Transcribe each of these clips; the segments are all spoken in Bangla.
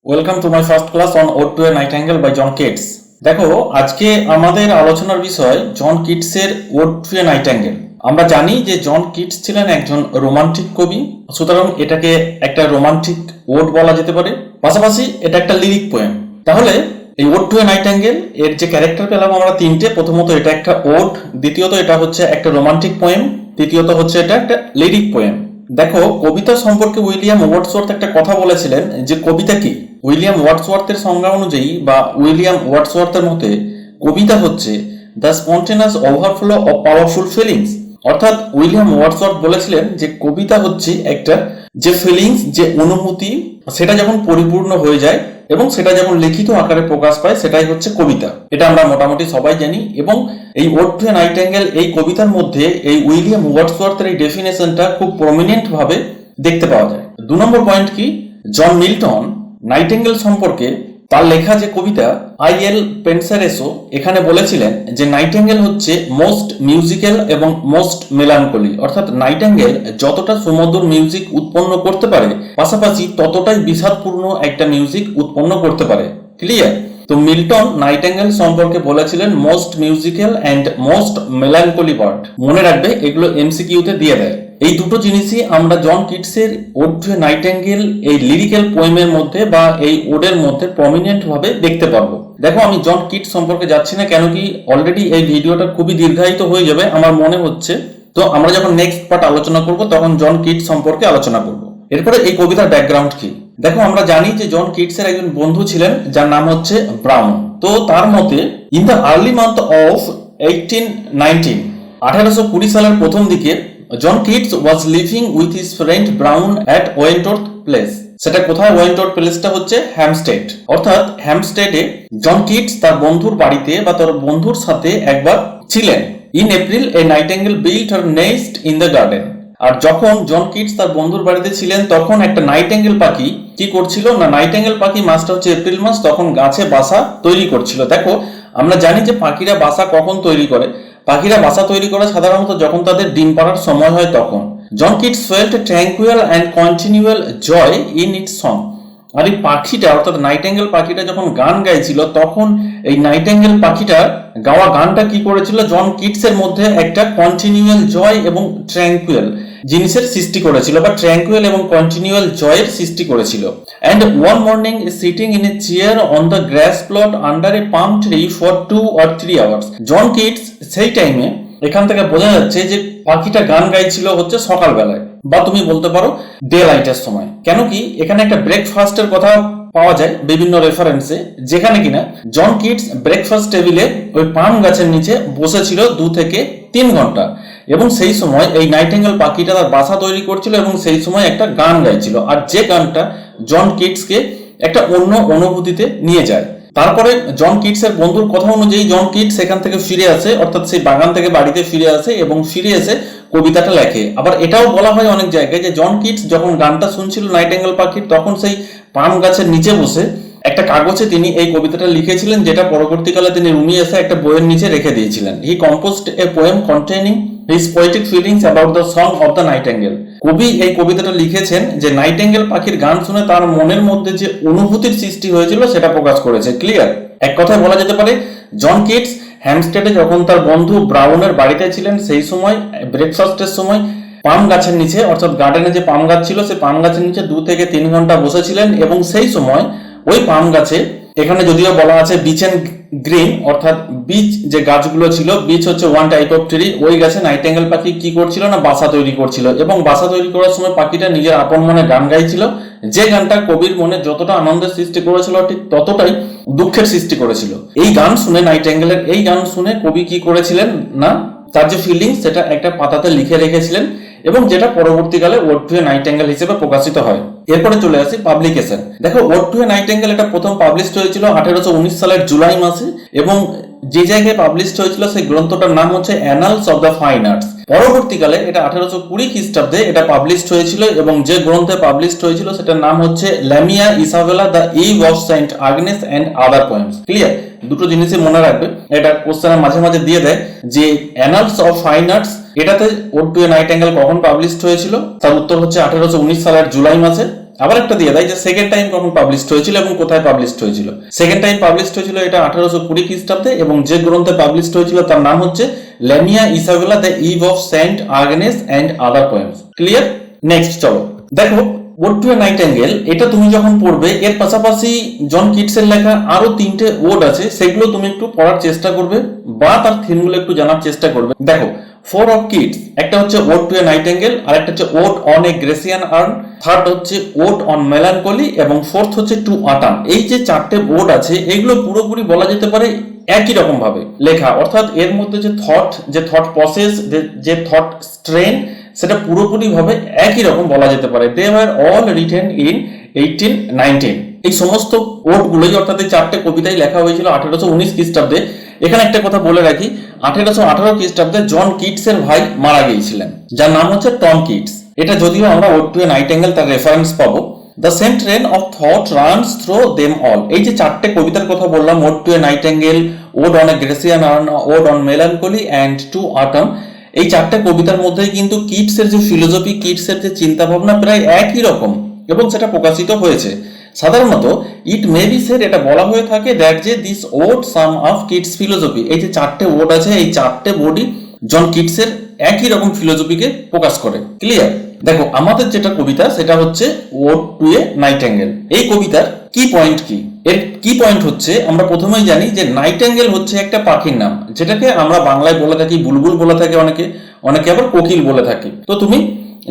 Welcome to my first class on ode to a nightingale by John Keats. দেখো, আজকে আমাদের আলোচনার বিষয় জন কিটসের ওড টু এ নাইটিঙ্গেল। আমরা জানি যে জন কিটস ছিলেন একজন রোমান্টিক কবি, সুতরাং এটাকে একটা রোমান্টিক ওড বলা যেতে পারে। পাশাপাশি এটা একটা লিরিক পোয়েম। তাহলে এই ওড টু এ নাইটিঙ্গেল এর যে ক্যারেক্টার পেলাম আমরা তিনটে। প্রথমত এটা একটা ওড, দ্বিতীয়ত এটা হচ্ছে একটা রোমান্টিক পোয়েম, তৃতীয়ত হচ্ছে এটা একটা লিরিক পোয়েম। দেখো, কবিতা সম্পর্কে উইলিয়াম ওয়ার্ডসওয়ার্থ একটা কথা বলেছিলেন যে কবিতা কি। উইলিয়াম ওয়ার্ডসওয়ার্থের সংজ্ঞা অনুযায়ী বা উইলিয়াম ওয়ার্ডসওয়ার্থের মতে কবিতা হচ্ছে the spontaneous overflow of powerful feelings. অর্থাৎ উইলিয়াম ওয়ার্ডসওয়ার্থ বলেছিলেন যে কবিতা হচ্ছে একটা যে ফিলিংস, যে অনুভূতি, সেটা যখন পরিপূর্ণ হয়ে যায় এবং সেটা যখন লিখিত আকারে প্রকাশ পায় সেটাই হচ্ছে কবিতা। এটা আমরা মোটামুটি সবাই জানি। এবং এই ওড টু এ নাইটিঙ্গেল এই কবিতার মধ্যে এই উইলিয়াম ওয়ার্ডসওয়ার্থের এই ডেফিনেশনটা খুব প্রমিনেন্ট ভাবে দেখতে পাওয়া যায়। 2 নম্বর পয়েন্ট কি, জন মিল্টন নাইটিঙ্গেল সম্পর্কে তার লেখা যে কবিতা আই এল পেনসারেসো এখানে বলেছিলেন যে নাইটিঙ্গেল হচ্ছে মোস্ট মিউজিক্যাল এবং মোস্ট মেলানকলি। অর্থাৎ নাইটিঙ্গেল যতটা সুমধুর মিউজিক উৎপন্ন করতে পারে পাশাপাশি ততটাই বিষাদপূর্ণ একটা মিউজিক উৎপন্ন করতে পারে। ক্লিয়ার? তো মিল্টন নাইটিঙ্গেল সম্পর্কে বলেছিলেন most musical and most melancholy bird. মনে রাখবে, এগুলো এমসিকিউতে দিয়ে দেয়। এই দুটো জিনিসই আমরা জন কিটসের ওড টু এ নাইটিঙ্গেল এই লিরিক্যাল পোয়েমের মধ্যে বা এই ওডের মধ্যে প্রমিনেন্ট ভাবে দেখতে পারবো। দেখো, আমি জন কিটস সম্পর্কে যাচ্ছি না, কেন কি অলরেডি এই ভিডিওটা খুবই দীর্ঘায়িত হয়ে যাবে আমার মনে হচ্ছে। তো আমরা যখন নেক্সট পার্ট আলোচনা করব তখন জন কিটস সম্পর্কে আলোচনা করব। এরপরে এই কবিতার ব্যাকগ্রাউন্ড কি। দেখো, আমরা জানি যে জন কিটসের একজন বন্ধু ছিলেন যার নাম হচ্ছে ব্রাউন। তো তার মতে in the early month of 1820 সালের প্রথম দিকে John Keats was living with his friend Brown at Wentworth place. সেটা কোথায়? ওয়েন্টওর্থ প্লেসটা হচ্ছে হ্যামস্টেড। অর্থাৎ হ্যামস্টেডে জন কিটস তার বন্ধুর বাড়িতে বা তার বন্ধুর সাথে একবার ছিলেন। In April a nightingale built her nest in the garden. আর যখন জন কিটস তার বন্ধুর বাড়িতে ছিলেন তখন একটা নাইটিঙ্গেল পাখি কি করছিল না, নাইটিঙ্গেল পাখি, মাসটা হচ্ছে এপ্রিল মাস, তখন গাছে বাসা তৈরি করছিল। দেখো, আমরা জানি যে পাখিরা বাসা কখন তৈরি করে। পাখিরা বাসা তৈরি করে সাধারণত যখন তাদের ডিম পাড়ার সময় হয় তখন। John Keats felt tranquil and continual joy in its song. আর এই পাখিটা অর্থাৎ নাইটিঙ্গেল পাখিটা যখন গান গাইছিল তখন এই নাইটিঙ্গেল পাখিটা গাওয়া গানটা কি করেছিল, জন কিটসের মধ্যে একটা কন্টিনিউয়াল জয় এবং ট্র্যাঙ্কুয়াল জিনিসের সৃষ্টি করেছিল বা ট্র্যাঙ্কুয়াল এবং কন্টিনিউয়াল জয়ের সৃষ্টি করেছিল। And one morning sitting in a chair on the grass plot under a palm tree for 2 or 3 hours। John Keats সেই টাইমে, এখান থেকে বোঝা যাচ্ছে যে পাখিটা গান গাইছিল হচ্ছে সকালবেলায় বা তুমি বলতে পারো ডে লাইটের সময়। কেন কি, এখানে একটা ব্রেকফাস্টের কথা পাওয়া যায় বিভিন্ন রেফারেন্সে, যেখানে কিনা জন কিটস ব্রেকফাস্ট টেবিলে ওই পাম গাছের নিচে বসেছিল 2 থেকে 3 ঘন্টা এবং সেই সময় এই নাইটিঙ্গেল পাখিটা তার বাসা তৈরি করছিল এবং সেই সময় একটা গান গাইছিল। আর যে গানটা জন কিটসকে একটা অন্য অনুভূতিতে নিয়ে যায়। তারপরে জন কিটসের বন্ধুর কথা অনুযায়ী জন কিটস সেখান থেকে ফিরে আসে, অর্থাৎ সেই বাগান থেকে বাড়িতে ফিরে আসে এবং ফিরে এসে কবিতাটা লেখে। আবার এটাও বলা হয় অনেক জায়গায় যে জন কিটস যখন গানটা শুনছিল নাইটিঙ্গেল পাখির তখন সেই পাম গাছের নিচে বসে একটা কাগজে তিনি এই কবিতাটা লিখেছিলেন, যেটা পরবর্তীকালে তিনি রুমে এসে একটা বইয়ের নিচে রেখে দিয়েছিলেন। He composed a poem containing his poetic feelings about the song of the nightingale. কবি এই কবিতাটা লিখেছেন যে নাইটিঙ্গেল পাখির গান শুনে তার মনের মধ্যে যে অনুভূতির সৃষ্টি হয়েছিল সেটা প্রকাশ করেছে। ক্লিয়ার? এক কথায় বলা যেতে পারে জন কিটস হ্যামস্টেডে যখন তার বন্ধু ব্রাউনের বাড়িতে ছিলেন সেই সময় ব্রেকফাস্টের সময় পাম গাছের নিচে, অর্থাৎ গার্ডেনে যে পাম গাছ ছিল সেই পাম গাছের নিচে 2 থেকে 3 ঘন্টা বসেছিলেন এবং সেই সময় ওই পাম গাছে, এখানে যদিও বলা আছে বিচ এন্ড গ্রিন, অর্থাৎ বিচ যে গাছগুলো ছিল, বিচ হচ্ছে ওয়ান টাইপ অফ ট্রি, ওই গাছে নাইটিঙ্গেল পাখি কি করছিল না বাসা তৈরি করছিল এবং বাসা তৈরি করার সময় পাখিটা নিজের আপন মনে গান গাইছিল। যে গানটা কবির মনে যতটা আনন্দের সৃষ্টি করেছিল ঠিক ততটাই দুঃখের সৃষ্টি করেছিল। এই গান শুনে নাইটিঙ্গেলের এই গান শুনে কবি কি করেছিলেন না তার যে ফিলিংস সেটা একটা পাতাতে লিখে রেখেছিলেন এবং যেটা পরবর্তীকালে ওড টু এ নাইটিঙ্গেল হিসেবে প্রকাশিত হয়। এরপরে চলে আসি পাবলিকেশন। দেখো, ওড টু এ নাইটিঙ্গেল এটা প্রথম পাবলিশড হয়েছিল 1819 সালের জুলাই মাসে এবং যে জায়গায় পাবলিশড হয়েছিল সেই গ্রন্থটার নাম হচ্ছে annals of the fine arts. পরবর্তীকালে এটা 1820 খ্রিস্টাব্দে এটা পাবলিশড হয়েছিল এবং যে গ্রন্থে পাবলিশড হয়েছিল সেটার নাম হচ্ছে Lamia Isabella the Eve of Saint Agnes and other poems. Clear? দুটো জিনিসই মনে রাখবে, এটা কোশ্চেনের মাঝে মাঝে দিয়ে দেয় যে অ্যানালস অফ ফাইন আর্টস এটাতে ওড টু এ নাইটিঙ্গেল কখন পাবলিশড হয়েছিল। তার উত্তর হচ্ছে 1819 সালের জুলাই মাসে। আবার একটা দিয়ে দেয় যে সেকেন্ড টাইম কখন পাবলিশড হয়েছিল এবং কোথায় পাবলিশড হয়েছিল। সেকেন্ড টাইম পাবলিশড হয়েছিল এটা 1820 খ্রিস্টাব্দে এবং যে গ্রন্থে পাবলিশড হয়েছিল তার নাম হচ্ছে Lamia Isabella the Eve of Saint Agnes and other poems. Clear? Next চলো দেখো ওড টু এ নাইটেঙ্গেল, এটা তুমি যখন পড়বে এর পাশাপাশি জন কিটসের লেখা আরো 3টে ওড আছে, সেগুলো তুমি একটু পড়ার চেষ্টা করবে বা তার থিমগুলো একটু জানার চেষ্টা করবে। দেখো ফোর অফ কিটস, একটা হচ্ছে ওড টু এ নাইটেঙ্গেল, আর একটা হচ্ছে ode on a Grecian urn, third হচ্ছে ওড অন মেলানকলি এবং ফোর্থ হচ্ছে টু আটাম। এই যে 4টে ওড আছে এগুলো পুরোপুরি বলা যেতে পারে একই রকম ভাবে লেখা, অর্থাৎ এর মধ্যে যে থট প্রসেস, যে থট স্ট্রেন, সেটা পুরোপুরি ভাবে একই রকম বলা যেতে পারে। They were all written in 1819। এই সমস্ত ওড গুলোই অর্থাৎ এই 4টে কবিতাই লেখা হয়েছিল 1819 খ্রিস্টাব্দে। এখানে একটা কথা বলে রাখি, 1818 খ্রিস্টাব্দে জন কিটসের ভাই মারা গিয়েছিলেন, যার নাম হচ্ছে টম কিটস। এটা যদিও আমরা ওড টু এ নাইটেঙ্গেল তার রেফারেন্স পাবো। The same train of thought runs through them all. এই যে 4টে কবিতার কথা বললাম, ode to a nightingale, ode on a Grecian urn, ode on melancholy and to autumn, এই 4টে কবিতার মধ্যেই কিন্তু কিটসের যে ফিলোসফি, কিটসের যে চিন্তা ভাবনা প্রায় একই রকম এবং সেটা প্রকাশিত হয়েছে। সাধারণত ইট মে বি সেড, এটা বলা হয়ে থাকে দ্যাট যে this ode sum of Keats philosophy. এই যে 4টে ওড আছে এই 4টে ওডই জন কিটসের একই রকম ফিলোসফিকে প্রকাশ করে। ক্লিয়ার? দেখো আমাদের যেটা কবিতা সেটা হচ্ছে ওড টু এ নাইটেঙ্গেল। এই কবিতার কি পয়েন্ট কি? এর কি পয়েন্ট হচ্ছে আমরা প্রথমেই জানি যে নাইটেঙ্গেল হচ্ছে একটা পাখির নাম, যেটাকে আমরা বাংলায় বলে থাকি বুলবুল বলে থাকে, অনেকে আবার কোকিল বলে থাকি। তো তুমি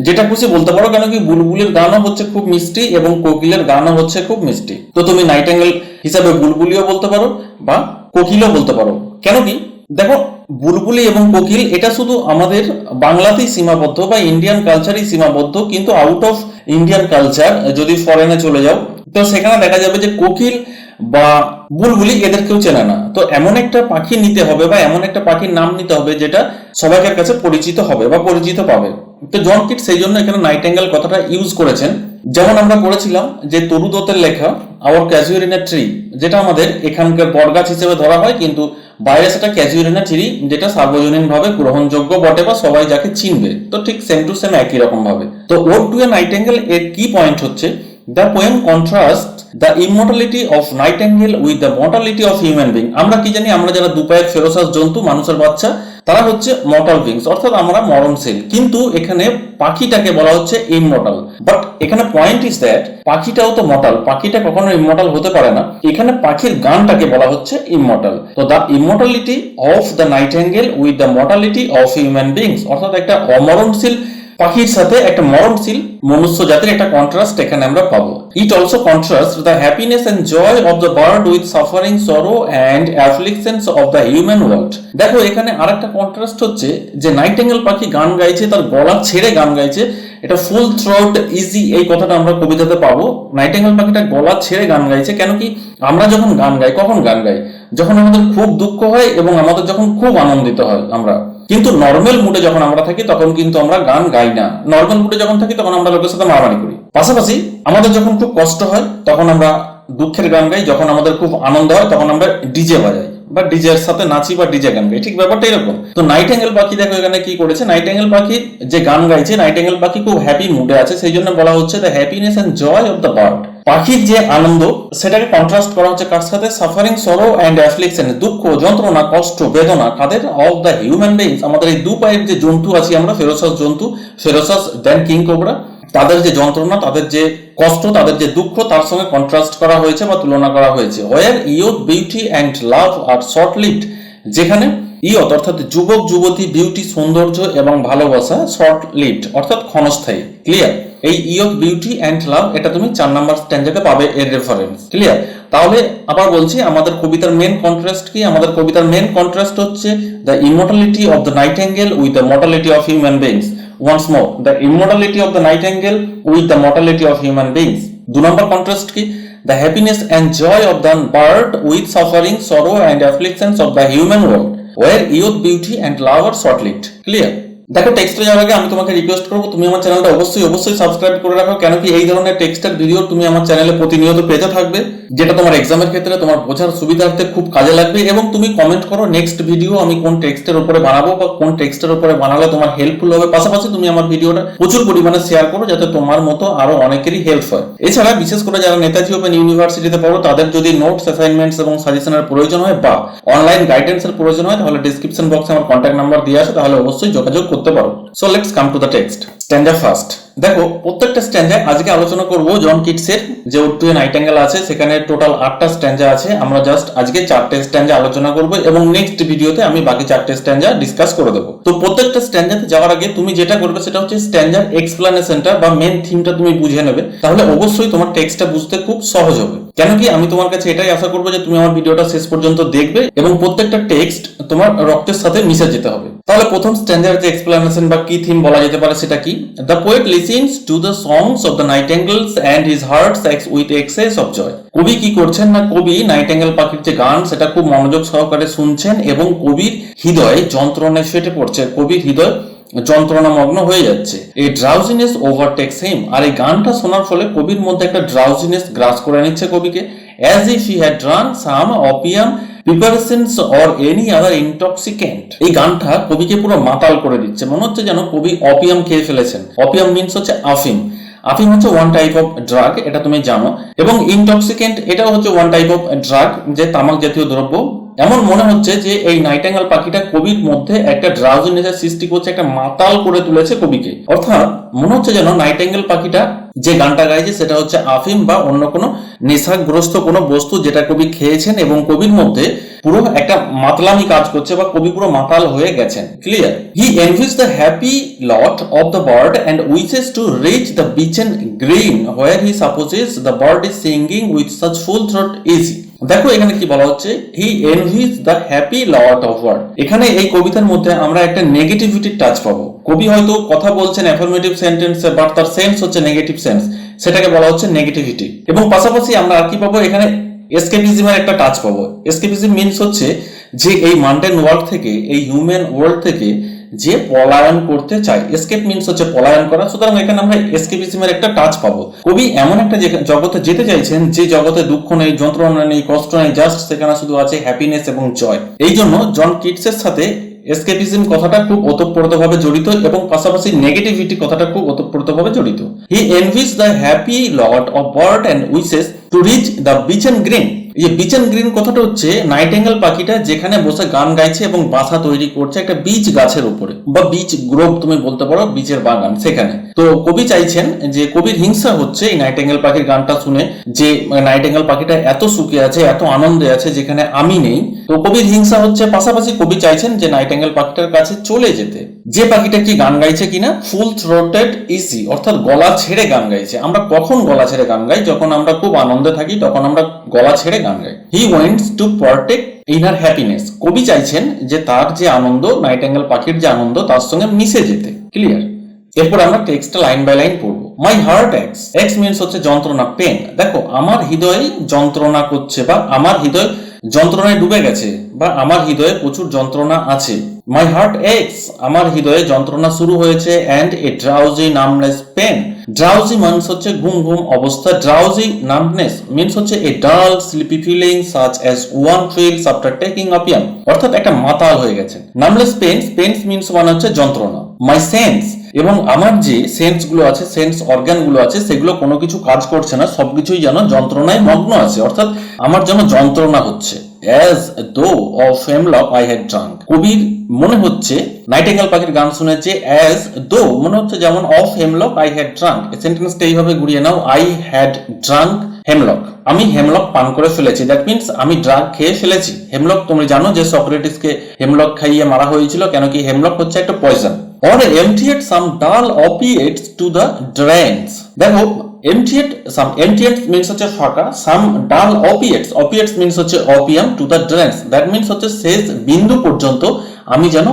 যেটা খুশি বলতে পারো, কেন কি বুলবুলের গানও হচ্ছে খুব মিষ্টি এবং কোকিলের গানও হচ্ছে খুব মিষ্টি। তো তুমি নাইটেঙ্গেল হিসাবে বুলবুলিও বলতে পারো বা কোকিলও বলতে পারো। কেন কি দেখো বুলবুলি এবং কোকিল এটা শুধু আমাদের বাংলাতেই সীমাবদ্ধ বা ইন্ডিয়ান কালচারই সীমাবদ্ধ, কিন্তু আউট অফ ইন্ডিয়ান কালচার যদি ফরেনে চলে যাও তো সেখানে দেখা যাবে যে কোকিল বা বুলবুলি এদের কেউ চেনে না। তো এমন একটা পাখি নিতে হবে বা এমন একটা পাখির নাম নিতে হবে যেটা সবাইকার কাছে পরিচিত হবে বা পরিচিত পাবে। তো জন কিট সেই জন্য এখানে নাইটেঙ্গেল কথাটা ইউজ করেছেন। যেমন আমরা পড়েছিলাম যে তরু দত্তের লেখা আওয়ার ক্যাজুয়ারিনা ট্রি, যেটা আমাদের এখানকার বটগাছ হিসেবে ধরা হয়, কিন্তু বাইরে সেটা ক্যাজুয়ারিনা ট্রি, যেটা সার্বজনীন ভাবে গ্রহণযোগ্য বটে বা সবাই যাকে চিনবে। তো ঠিক সেম টু সেম একই রকম ভাবে। তো ওড টু এ নাইটেঙ্গেল এর কি পয়েন্ট হচ্ছে, the poem contrast the immortality of Nightingale with the mortality of human being. আমরা কি জানি, আমরা যারা দুপায়ের ফেরোসাস জন্তু, মানুষের বাচ্চা, তারা হচ্ছে মর্টাল বিংস, অর্থাৎ আমরা মরণশীল। কিন্তু এখানে পাখিটাকে বলা হচ্ছে ইমমর্টাল। বাট এখানে পয়েন্ট ইজ দ্যাট পাখিটাও তো মর্টাল, পাখিটা কখনো ইমমর্টাল হতে পারে না। এখানে পাখির গানটাকে বলা হচ্ছে ইমমর্টাল। তো the immortality of the Nightingale with the mortality of human beings, অর্থাৎ একটা অমরণশীল পাখির সাথে একটা মরণশীল মনুষ্য জাতির একটা কন্ট্রাস্ট এখানে আমরা পাবো। It also contrast the happiness and joy of the bird with suffering sorrow and afflictions of the human world. দেখো এখানে আরেকটা কন্ট্রাস্ট হচ্ছে যে নাইটেঙ্গেল পাখি গান গাইছে, তার গলা ছেড়ে গান গাইছে, এটা ফুল থ্রোট ইজি, এই কথাটা আমরা কবিতাতে পাবো। নাইটেঙ্গেল পাখিটা গলা ছেড়ে গান গাইছে। কেন কি আমরা যখন গান গাই, কখন গান গাই? যখন আমাদের খুব দুঃখ হয় এবং আমাদের যখন খুব আনন্দিত হয় আমরা। কিন্তু নর্মাল মুডে যখন আমরা থাকি তখন কিন্তু আমরা গান গাই না। নর্মাল মুডে যখন থাকি তখন আমরা লোকের সাথে মারামারি করি। পাশাপাশি আমাদের যখন খুব কষ্ট হয় তখন আমরা দুঃখের গান গাই, যখন আমাদের খুব আনন্দ হয় তখন আমরা ডিজে বাজাই বা ডিজে এর সাথে নাচি বা ডিজে গান গাই। ঠিক ব্যাপারটা এরকম। তো নাইটেঙ্গেল পাখি দেখো এখানে কি করেছে, নাইটেঙ্গেল পাখি যে গান গাইছে, নাইটেঙ্গেল পাখি খুব হ্যাপি মুডে আছে, সেই জন্য বলা হচ্ছে the happiness and joy of the bird. পাখির যে আনন্দ সেটাকে কন্ট্রাস্ট করা হচ্ছে কার সাথে? সাফারিং সরো এন্ড অ্যাফ্লিকশন, দুঃখ, যন্ত্রণা, কষ্ট, বেদনা কাদের? অফ দ্য হিউম্যান বিংস, আমাদের এই দু পায়ের যে জন্তু আছি আমরা, ফেরোসাস জন্তু, ফেরোসাস দেন কিং কোবরা, তাদের যে যন্ত্রণা, তাদের যে কষ্ট, তাদের যে দুঃখ, তার সঙ্গে কন্ট্রাস্ট করা হয়েছে বা তুলনা করা হয়েছে। Where youth beauty and love are short lived, যেখানে ইয়ত অর্থাৎ যুবক যুবতী, বিউটি সৌন্দর্য এবং ভালোবাসা, শর্ট লিভড অর্থাৎ ক্ষণস্থায়ী। ক্লিয়ার? এই ইয়ত বিউটি এন্ড লাভ এটা তুমি 4 নাম্বার স্ট্যান্ডাতে পাবে এর রেফারেন্স। ক্লিয়ার? তাহলে আবার বলছি আমাদের কবিতার মেন কন্ট্রাস্ট কি? আমাদের কবিতার মেন কন্ট্রাস্ট হচ্ছে the immortality of the Nightingale with the mortality of human beings. Once more, the immortality of the nightingale with the mortality of human beings. 2 number contrast ki? The happiness and joy of the bird with suffering, sorrow and afflictions of the human world, where youth, beauty and love are short-lived. Clear? দেখো টেক্সটে যাওয়ার আগে আমি তোমাকে রিকোয়েস্ট করবো তুমি আমার চ্যানেলটা অবশ্যই সাবস্ক্রাইব করে রাখো, কেন কি এই ধরনের টেক্সটের ভিডিও তুমি আমার চ্যানেলে প্রতিনিয়ত পেতে থাকবে, যেটা তোমার এক্সামের ক্ষেত্রে তোমার বোঝার সুবিধার্থে খুব কাজে লাগবে। এবং তুমি কমেন্ট করো নেক্সট ভিডিও আমি কোন টেক্সটের উপরে বানাবো বা কোন টেক্সটের উপরে বানালে তোমার হেল্পফুল হবে। পাশাপাশি তুমি আমার ভিডিওটা প্রচুর পরিমাণে শেয়ার করো যাতে তোমার মতো আরো অনেকেরই হেল্প হয়। এছাড়া বিশেষ করে যারা নেতাজি ওপেন ইউনিভার্সিটিতে পড়ো তাদের যদি নোটস, অ্যাসাইনমেন্টস এবং সাজেশনের প্রয়োজন হয় বা অনলাইন গাইডেন্সের প্রয়োজন হয় তাহলে ডেসক্রিপশন বক্সে আমার কন্ট্যাক্ট নাম্বার দিয়ে আছে, তাহলে অবশ্যই যোগাযোগ করতে পারো। So let's come to the text. Stanza first. দেখো প্রত্যেকটা স্ট্যান্ডায় আজকে আলোচনা করব জন কিটসের যে উড টু এ নাইটিঙ্গেল আছে, সেখানে টোটাল 8টা স্ট্যান্ডা আছে। আমরা জাস্ট আজকে 4টে স্ট্যান্ডা আলোচনা করব এবং নেক্সট ভিডিওতে আমি বাকি 4টে স্ট্যান্ডা ডিসকাস করে দেবো। তো প্রত্যেকটা স্ট্যান্ডাতে যাওয়ার আগে তুমি যেটা করবে সেটা হচ্ছে স্ট্যান্ডার এক্সপ্লানেশনটা বা মেন থিমটা তুমি বুঝে নেবে, তাহলে অবশ্যই তোমার টেক্সটটা বুঝতে খুব সহজ হবে। কেন কি আমি তোমার কাছে এটাই আশা করবো যে তুমি আমার ভিডিওটা শেষ পর্যন্ত দেখবে এবং প্রত্যেকটা টেক্সট তোমার রক্তের সাথে মিশে যেতে হবে। তাহলে প্রথম স্ট্যান্ডার যে এক্সপ্লানেশন বা কি থিম বলা যেতে পারে সেটা কি? The poet listens to the songs of the nightingales and his heart sacks with excess of joy. কবি কি করছেন না, কবি নাইটিঙ্গেল পাখির যে গান সেটা খুব মনোযোগ সহকারে শুনছেন এবং কবির হৃদয় যন্ত্রণায় ফেটে পড়ছে, কবির হৃদয় যন্ত্রণামগ্ন হয়ে যাচ্ছে। এই ড্রাউজিনেস ওভারটেক্স হিম, আর এই গানটা শোনার ফলে কবির মধ্যে একটা ড্রাউজিনেস গ্রাস করে নিচ্ছে কবিকে, as if he had drunk some opium preparations or any other intoxicant. এই গানটা কবিকে পুরো মাতাল করে দিচ্ছে, মনে হচ্ছে যেন কবি অপিয়াম খেয়ে ফেলেছেন। অপিয়াম মিন্স হচ্ছে আফিম। আফিম হচ্ছে ওয়ান টাইপ অফ ড্রাগ, এটা তুমি জানো, এবং ইনটক্সিকেন্ট এটাও হচ্ছে ওয়ান টাইপ অফ ড্রাগ, যে তামাক জাতীয় দ্রব্য। এমন মনে হচ্ছে যে এই নাইটিঙ্গেল পাখিটা কবির মধ্যে একটা ড্রাউজিনেসের সৃষ্টি করছে, একটা মাতাল করে তুলেছে কবিকে। অর্থাৎ মনে হচ্ছে যেন নাইটিঙ্গেল পাখিটা যে গানটা গাইছে সেটা হচ্ছে আফিম বা অন্য কোনো নেশাগ্রস্ত কোনো বস্তু যেটা কবি খেয়েছেন এবং কবির মধ্যে পুরো একটা মাতলামি কাজ করছে বা কবি পুরো মাতাল হয়ে গেছেন। Clear? He envies the happy lot of the bird and wishes to reach the beechen green where he supposes the bird is singing with such full throat easy. দেখো এখানে কি বলা হচ্ছে, he envies the happy lot of bird. এখানে এই কবিতার মধ্যে আমরা একটা নেগেটিভিটি টাচ পাবো। কবি হয়তো কথা বলছেন অ্যাফার্মেটিভ সেন্টেন্সে, বাট তার সেন্স হচ্ছে নেগেটিভ সেন্স, সেটাকে বলা হচ্ছে নেগেটিভিটি। এবং পাশাপাশি আমরা আর কি পাবো, এখানে এসকেপিজমের একটা টাচ পাবো। এসকেপিজম মিন্স হচ্ছে যে এই মান্ডেন ওয়ার্ল্ড থেকে, এই হিউম্যান ওয়ার্ল্ড থেকে যে পলায়ন করতে চায়। এসকেপ মিন্স হচ্ছে পলায়ন করা, সুতরাং এখানে আমরা এসকেপিজমের একটা টাচ পাবো। কবি এমন একটা জগতে যেতে চাইছেন যে জগতে দুঃখ নেই, যন্ত্রণা নেই, কষ্ট নেই, জাস্ট সেখানে শুধু আছে হ্যাপিনেস এবং জয়। এই জন্য জন কিটসের সাথে এসকেপিজম কথাটা খুব ওতপ্রোতভাবে জড়িত এবং পাশাপাশি নেগেটিভিটি কথাটা খুব ওতপ্রোতভাবে জড়িত। He envies the happy lot of bird and wishes to reach the beechen green. এই যে বিচেন গ্রিন কথাটা হচ্ছে নাইটিঙ্গেল পাখিটা যেখানে বসে গান গাইছে এবং বাসা তৈরি করছে একটা বীজ গাছের উপরে, বা বীজ গ্রোভ তুমি বলতে পারো, বীজের বাগান সেখানে। তো কবি চাইছেন যে, কবির হিংসা হচ্ছে এই নাইটিঙ্গেল পাখির গানটা শুনে যে নাইটিঙ্গেল পাখিটা এত সুখে আছে, এত আনন্দে আছে যেখানে আমি নেই। তো কবির হিংসা হচ্ছে, পাশাপাশি কবি চাইছেন যে নাইটিঙ্গেল পাখিটার কাছে চলে যেতে। যে পাখিটা কি গান গাইছে কিনা, ফুল থ্রোটেড ইজি, অর্থাৎ গলা ছেড়ে গান গাইছে। আমরা কখন গলা ছেড়ে গান গাই? যখন আমরা খুব আনন্দে থাকি তখন আমরা গলা ছেড়ে গান গাই। হি ওয়েন্টস টু পার্টেক ইন হার হ্যাপিনেস। কবি চাইছেন যে তার যে আনন্দ, নাইটিঙ্গেল পাখির যে আনন্দ, তার সঙ্গে মিশে যেতে। ক্লিয়ার? এরপর আমরা টেক্সটটা লাইন বাই লাইন পড়বো। My heart x. X means হচ্ছে যন্ত্রণা, পেন। দেখো আমার হৃদয় যন্ত্রণা করছে বা আমার হৃদয় যন্ত্রণায় ডুবে গেছে বা আমার হৃদয়ে প্রচুর যন্ত্রণা আছে। মাই হার্ট এক্স, আমার হৃদয়ে যন্ত্রণা শুরু হয়েছে। And a drowsy numbness pain. Drowsy means হচ্ছে ঘুম ঘুম অবস্থা। ড্রাউজি নামনেস মিন্স হচ্ছে a dull sleepy feeling such as one feels after taking opium, অর্থাৎ একটা মাতাল হয়ে গেছে। নামলেস পেন্স, পেন্স মিন্স মানে হচ্ছে যন্ত্রণা। মাই সেন্স, এবং আমার যে সেন্স গুলো আছে, সেন্স অর্গান গুলো আছে, সেগুলো কোনো কিছু কাজ করছে না, সবকিছুই যেন যন্ত্রণায় মগ্ন আছে, অর্থাৎ আমার যেন যন্ত্রণা হচ্ছে। As though of hemlock I had drunk. কবির মনে হচ্ছে নাইটিঙ্গেল পাখির গান শুনেছে, as though মনে হচ্ছে যেমন of hemlock I had drunk। এই সেন্টেন্সটা এইভাবে ঘুরিয়ে নাও, I had drunk hemlock। আমি হেমলক পান করে ফেলেছি, দ্যাট মিন্স আমি ড্রাগ খেয়ে ফেলেছি। হেমলক তুমি জানো যে সক্রেটিসকে হেমলক খাইয়ে মারা হয়েছিল, কেন কি হেমলক হচ্ছে একটা poison. Or emptied some dull opiates to the drains. দেখো some emptied means হচ্ছে ফাঁকা, some dull opiates means হচ্ছে opium to the drains, that means হচ্ছে শেষ বিন্দু পর্যন্ত আমি যেন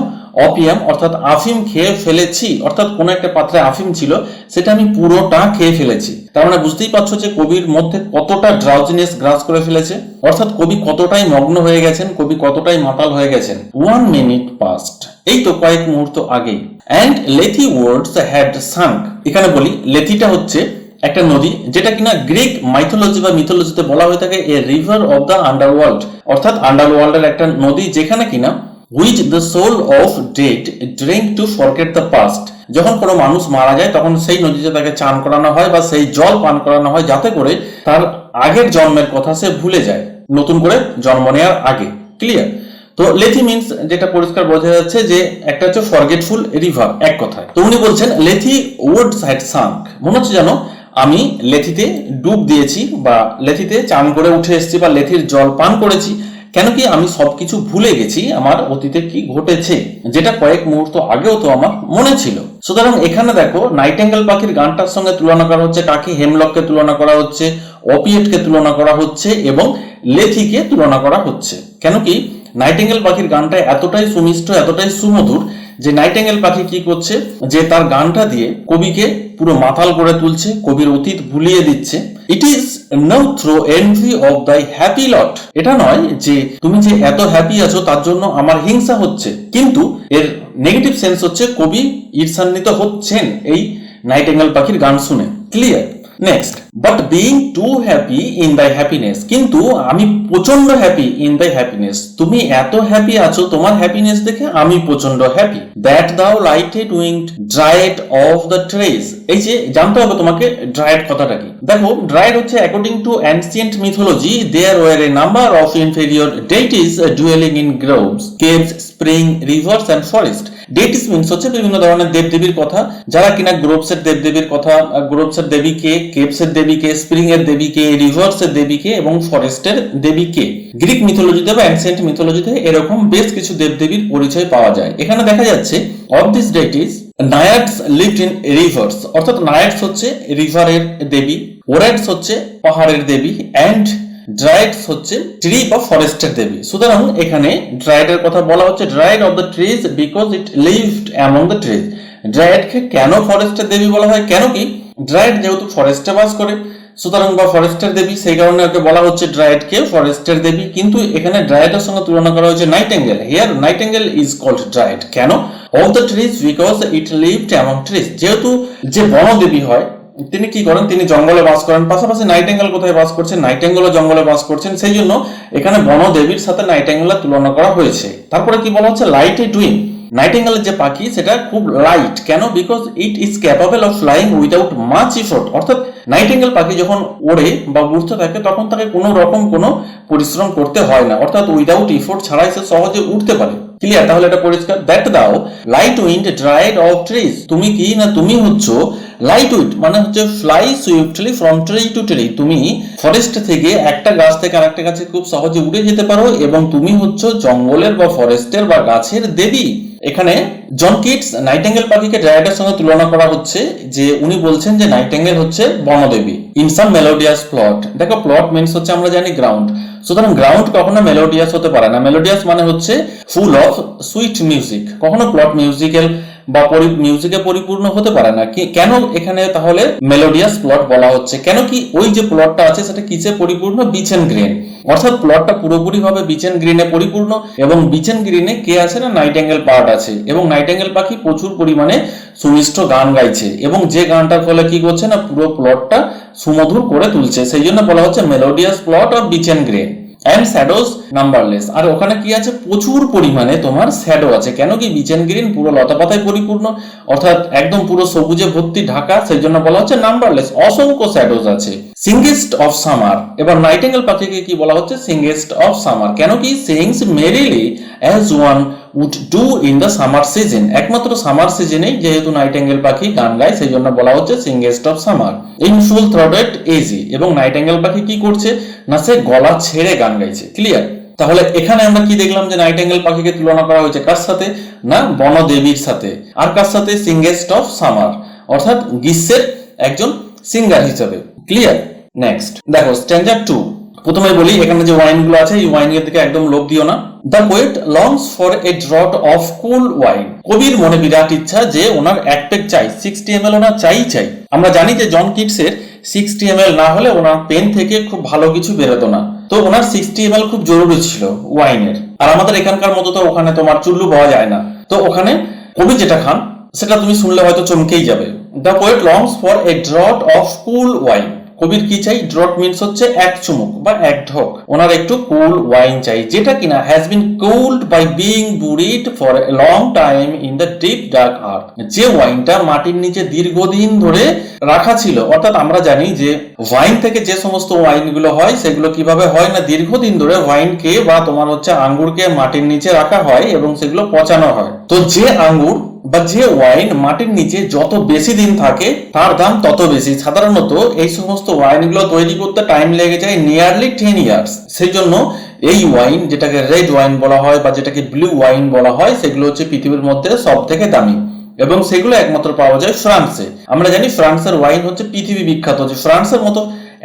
অপিয়াম অর্থাৎ আফিম খেয়ে ফেলেছি, অর্থাৎ কোন একটা পাত্রে আফিম ছিল সেটা আমি পুরোটা খেয়ে ফেলেছি। তার মানে বুঝতেই পারছো যে কবির মধ্যে কতটা ড্রাউজিনেস গ্রাস করে ফেলেছে, অর্থাৎ কবি কতটাই মগ্ন হয়ে গেছেন, কবি কতটাই মাতাল হয়ে গেছেন। 1 minute past, এই তো কয়েক মুহূর্ত আগেই। অ্যান্ড লেথি ওয়ার্ডস হ্যাড সাঙ্ক, এখানে বলি লেথিটা হচ্ছে একটা নদী যেটা কিনা গ্রিক মাইথোলজি বা মিথোলজিতে বলা হয়ে থাকে এ রিভার অফ দ্য আন্ডারওয়ার্ল্ড, অর্থাৎ আন্ডারওয়ার্ল্ডের একটা নদী যেখানে কিনা which the soul of dead drink to forget the past, যখন কোনো মানুষ মারা যায় তখন সেই নদীতে তাকে চান করানো হয় বা সেই জল পান করানো হয় যাতে করে তার আগের জন্মের কথা সে ভুলে যায় নতুন করে জন্ম নেওয়ার আগে। ক্লিয়ার? তো লেথি মিন্স যেটা পরিষ্কার বোঝা যাচ্ছে যে একটা হচ্ছে ফরগেটফুল রিভার এক কথায়। তো উনি বলছেন লেথি উডস হ্যাড সাঙ্ক, মনে হচ্ছে যেন আমি লেথিতে ডুব দিয়েছি বা লেথিতে চান করে উঠে এসেছি বা লেথির জল পান করেছি, কেন কি আমি সবকিছু ভুলে গেছি আমার অতীতে কি ঘটেছে, যেটা কয়েক মুহূর্ত আগেও তো আমার মনে ছিল। সুতরাং এখানে দেখো নাইটেঙ্গেল পাখির গানটার সঙ্গে তুলনা করা হচ্ছে কাকে, হেমলককে তুলনা করা হচ্ছে, অপিয়েটকে তুলনা করা হচ্ছে এবং লেথিকে তুলনা করা হচ্ছে। কেন কি নাইটেঙ্গেল পাখির গানটা এতটাই সুমিষ্ট, এতটাই সুমধুর যে নাইটেঙ্গেল পাখি কি করছে যে তার গানটা দিয়ে কবিকে পুরো মাতাল করে তুলছে, কবির অতীত ভুলিয়ে দিচ্ছে। It is no through envy of thy happy lot, এটা নয় যে তুমি যে এত হ্যাপি আছো তার জন্য আমার হিংসা হচ্ছে, কিন্তু এর নেগেটিভ সেন্স হচ্ছে কবি ঈর্ষান্বিত হচ্ছেন এই নাইটেঙ্গেল পাখির গান শুনে। Clear? Next, but being two happy in দাই হ্যাপিনেস, কিন্তু আমি প্রচন্ড হ্যাপি ইন দাই হ্যাপিনেস, তুমি এত হ্যাপি আছো তোমার হ্যাপিনেস দেখে আমি প্রচন্ড হ্যাপি। দ্যাট দাও lighted winked dried of the trace, এই যে জানতে হবে তোমাকে ড্রাইড কথাটা কি। দেখো ড্রাইড হচ্ছে according to ancient mythology there were a number of inferior deities dwelling in groves, caves, spring, rivers and forest. Deities means হচ্ছে বিভিন্ন ধরনের দেবদেবীর কথা, যারা কিনা গ্রোভসের দেবদেবীর কথা, গ্রোভসের দেবীকে, কেভসের দেবীকে, স্প্রিং এর দেবীকে, রিভার্সের দেবীকে এবং ফরেস্টের দেবীকে। গ্রিক মিথোলজিতে বা অ্যানসিয়েন্ট মিথোলজিতে এরকম বেশ কিছু দেবদেবীর পরিচয় পাওয়া যায়। এখানে দেখা যাচ্ছে of this deities naiads lived in rivers, অর্থাৎ নায়াডস হচ্ছে রিভারের দেবী, ওরাইডস হচ্ছে পাহাড়ের দেবী, অ্যান্ড ড্রাইডস হচ্ছে ট্রি বা ফরেস্টের দেবী। সুতরাং এখানে ড্রাইডের কথা বলা হচ্ছে dryad of the trees because it lived among the trees. ড্রাইডকে কেন ফরেস্টের দেবী বলা হয়, কেন কি ড্রাইড যেহেতু ফরেস্টে বাস করে সুতরাং বা ফরেস্টের দেবী, সেই কারণে ওকে বলা হচ্ছে ড্রাইডকে ফরেস্টের দেবী। কিন্তু এখানে ড্রাইডের সঙ্গে তুলনা করা হয়েছে nightingale. Here nightingale is called dryad, কেন? Of the trees because it lived among trees, যেহেতু যে বনদেবী হয় তিনি কি করেন, তিনি জঙ্গলে বাস করেন, পাশাপাশি নাইটেঙ্গেল কোথায় বাস করছেন, নাইটেঙ্গেলও জঙ্গলে বাস করছেন, সেই জন্য এখানে বনদেবীর সাথে নাইটেঙ্গেলের তুলনা করা হয়েছে। তারপরে কি বলা হচ্ছে লাইটেড উইং, নাইটেঙ্গেলের যে পাখি সেটা খুব লাইট, কেন? Because it is capable of flying without much effort, অর্থাৎ নাইটেঙ্গেল পাখি যখন ওড়ে বা উড়তে থাকে তখন তাকে কোনো রকম কোনো পরিশ্রম করতে হয় না, অর্থাৎ উইদাউট এফোর্ট ছাড়াই সে সহজে উঠতে পারে। ক্লিয়ার? তাহলে এটা পরিষ্কার। দ্যাট দাও light wind dried of trees, তুমি কি না তুমি হচ্ছে লাইট উইন্ড মানে হচ্ছে fly swiftly from tree two tree, তুমি ফরেস্ট থেকে একটা গাছ থেকে আরেকটা গাছে খুব সহজে উড়ে যেতে পারো এবং তুমি হচ্ছে জঙ্গলের বা ফরেস্টের বা গাছের দেবী। এখানে জন কিটস নাইটেঙ্গেল পাখিকে ড্রাইডের সঙ্গে তুলনা করা হচ্ছে যে উনি বলছেন যে নাইটেঙ্গেল হচ্ছে বনদেবী। ইন সাম মেলোডিয়াস প্লট, দেখো প্লট মিন্স হচ্ছে আমরা জানি গ্রাউন্ড, সুতরাং গ্রাউন্ড কখনো মেলোডিয়াস হতে পারে না। মেলোডিয়াস মানে হচ্ছে ফুল অফ সুইট মিউজিক, কখনো প্লট মিউজিক্যাল বা মিউজিকে পরিপূর্ণ হতে পারে না। কেন এখানে তাহলে মেলোডিয়াস প্লট বলা হচ্ছে, কেন কি ওই যে প্লটটা আছে সেটা কিসে পরিপূর্ণ? বিচ এন্ড গ্রিন, অর্থাৎ প্লটটা পুরোপুরি ভাবে বিচ এন্ড গ্রিনে পরিপূর্ণ এবং বিচ এন্ড গ্রিনে কে আছে না নাইটেঙ্গেল পার্ট আছে এবং নাইটেঙ্গেল পাখি প্রচুর পরিমাণে সুমিষ্ট গান গাইছে এবং যে গানটার ফলে কি করছে না পুরো প্লটটা সুমধুর করে তুলছে, সেই জন্য বলা হচ্ছে melodious plot of beech and green. And shadows numberless, আর ওখানে কি আছে প্রচুর পরিমাণে তোমার শ্যাডো আছে, কেন কি বিচ এন্ড গ্রিন পুরো লতাপাতায় পরিপূর্ণ, অর্থাৎ একদম পুরো সবুজে ভর্তি ঢাকা, সেই জন্য বলা হচ্ছে নাম্বারলেস, অসংখ্য শ্যাডোজ আছে। সিঙ্গেস্ট অফ সামার, এবার নাইটেঙ্গেল পাখিকে কি বলা হচ্ছে? সিঙ্গেস্ট অফ সামার, কেন কি sings merrily as one would do in the summer season, একমাত্র সামার সিজনেই যেহেতু নাইটেঙ্গেল পাখি গান গায় সেই জন্য বলা হচ্ছে singest of summer. In full throated ease, এবং নাইটেঙ্গেল পাখি কি করছে না সে গলা ছেড়ে গান গাইছে। ক্লিয়ার? তাহলে এখানে আমরা কি দেখলাম যে নাইটেঙ্গেল পাখিকে তুলনা করা হয়েছে কার সাথে না বনদেবীর সাথে, আর কার সাথে? সিঙ্গেস্ট অফ সামার, অর্থাৎ গ্রীষ্মের একজন সিঙ্গার হিসেবে। ক্লিয়ার? নেক্সট দেখো স্ট্যান্ডার্ড 2 প্রথমে বলি এখানে যে ওয়াইন গুলো আছে এই ওয়াইন এর দিকে একদম লোভ দিও না। The poet longs for a draught of cool wine. কবির মনে বিরাট ইচ্ছা যে ওনার এক পেগ চাই, 60 ml ওনার চাই। আমরা জানি যে জন কিটসের 60 ml না হলে ওনার পেন থেকে খুব ভালো কিছু বেরোতো না, তো ওনার 60 ml খুব জরুরি ছিল ওয়াইনের। আর আমাদের এখানকার মতো তো ওখানে তোমার চুল্লু পাওয়া যায় না, তো ওখানে কবি যেটা খান সেটা তুমি শুনলে হয়তো চমকেই যাবে। The poet longs for a draught of cool wine. কবির কি চাই? ড্রট মিন্স হচ্ছে এক চুমুক বা এক ঢোক। ওনার একটু কুল ওয়াইন চাই, যেটা কিনা has been cooled by being buried for a long time in the deep dark earth. যে ওয়াইনটা মাটির নিচে দীর্ঘদিন ধরে রাখা ছিল, অর্থাৎ আমরা জানি যে ওয়াইন থেকে যে সমস্ত ওয়াইন গুলো হয় সেগুলো কিভাবে হয় না, দীর্ঘদিন ধরে ওয়াইনকে বা তোমার হচ্ছে আঙ্গুরকে মাটির নিচে রাখা হয় এবং সেগুলো পচানো হয়। তো যে আঙ্গুর বা যে ওয়াইন মাটির নিচে যত বেশি দিন থাকে তার দাম তত বেশি। সাধারণত এই সমস্ত ওয়াইনগুলো তৈরি করতে টাইম লেগে যায় নিয়ারলি 10 ইয়ার্স। সেই জন্য এই ওয়াইন, যেটাকে রেড ওয়াইন বলা হয় বা যেটাকে ব্লু ওয়াইন বলা হয়, সেগুলো হচ্ছে পৃথিবীর মধ্যে সব থেকে দামি এবং সেগুলো একমাত্র পাওয়া যায় ফ্রান্সে। আমরা জানি ফ্রান্সের ওয়াইন হচ্ছে পৃথিবী বিখ্যাত, যে ফ্রান্সের মতো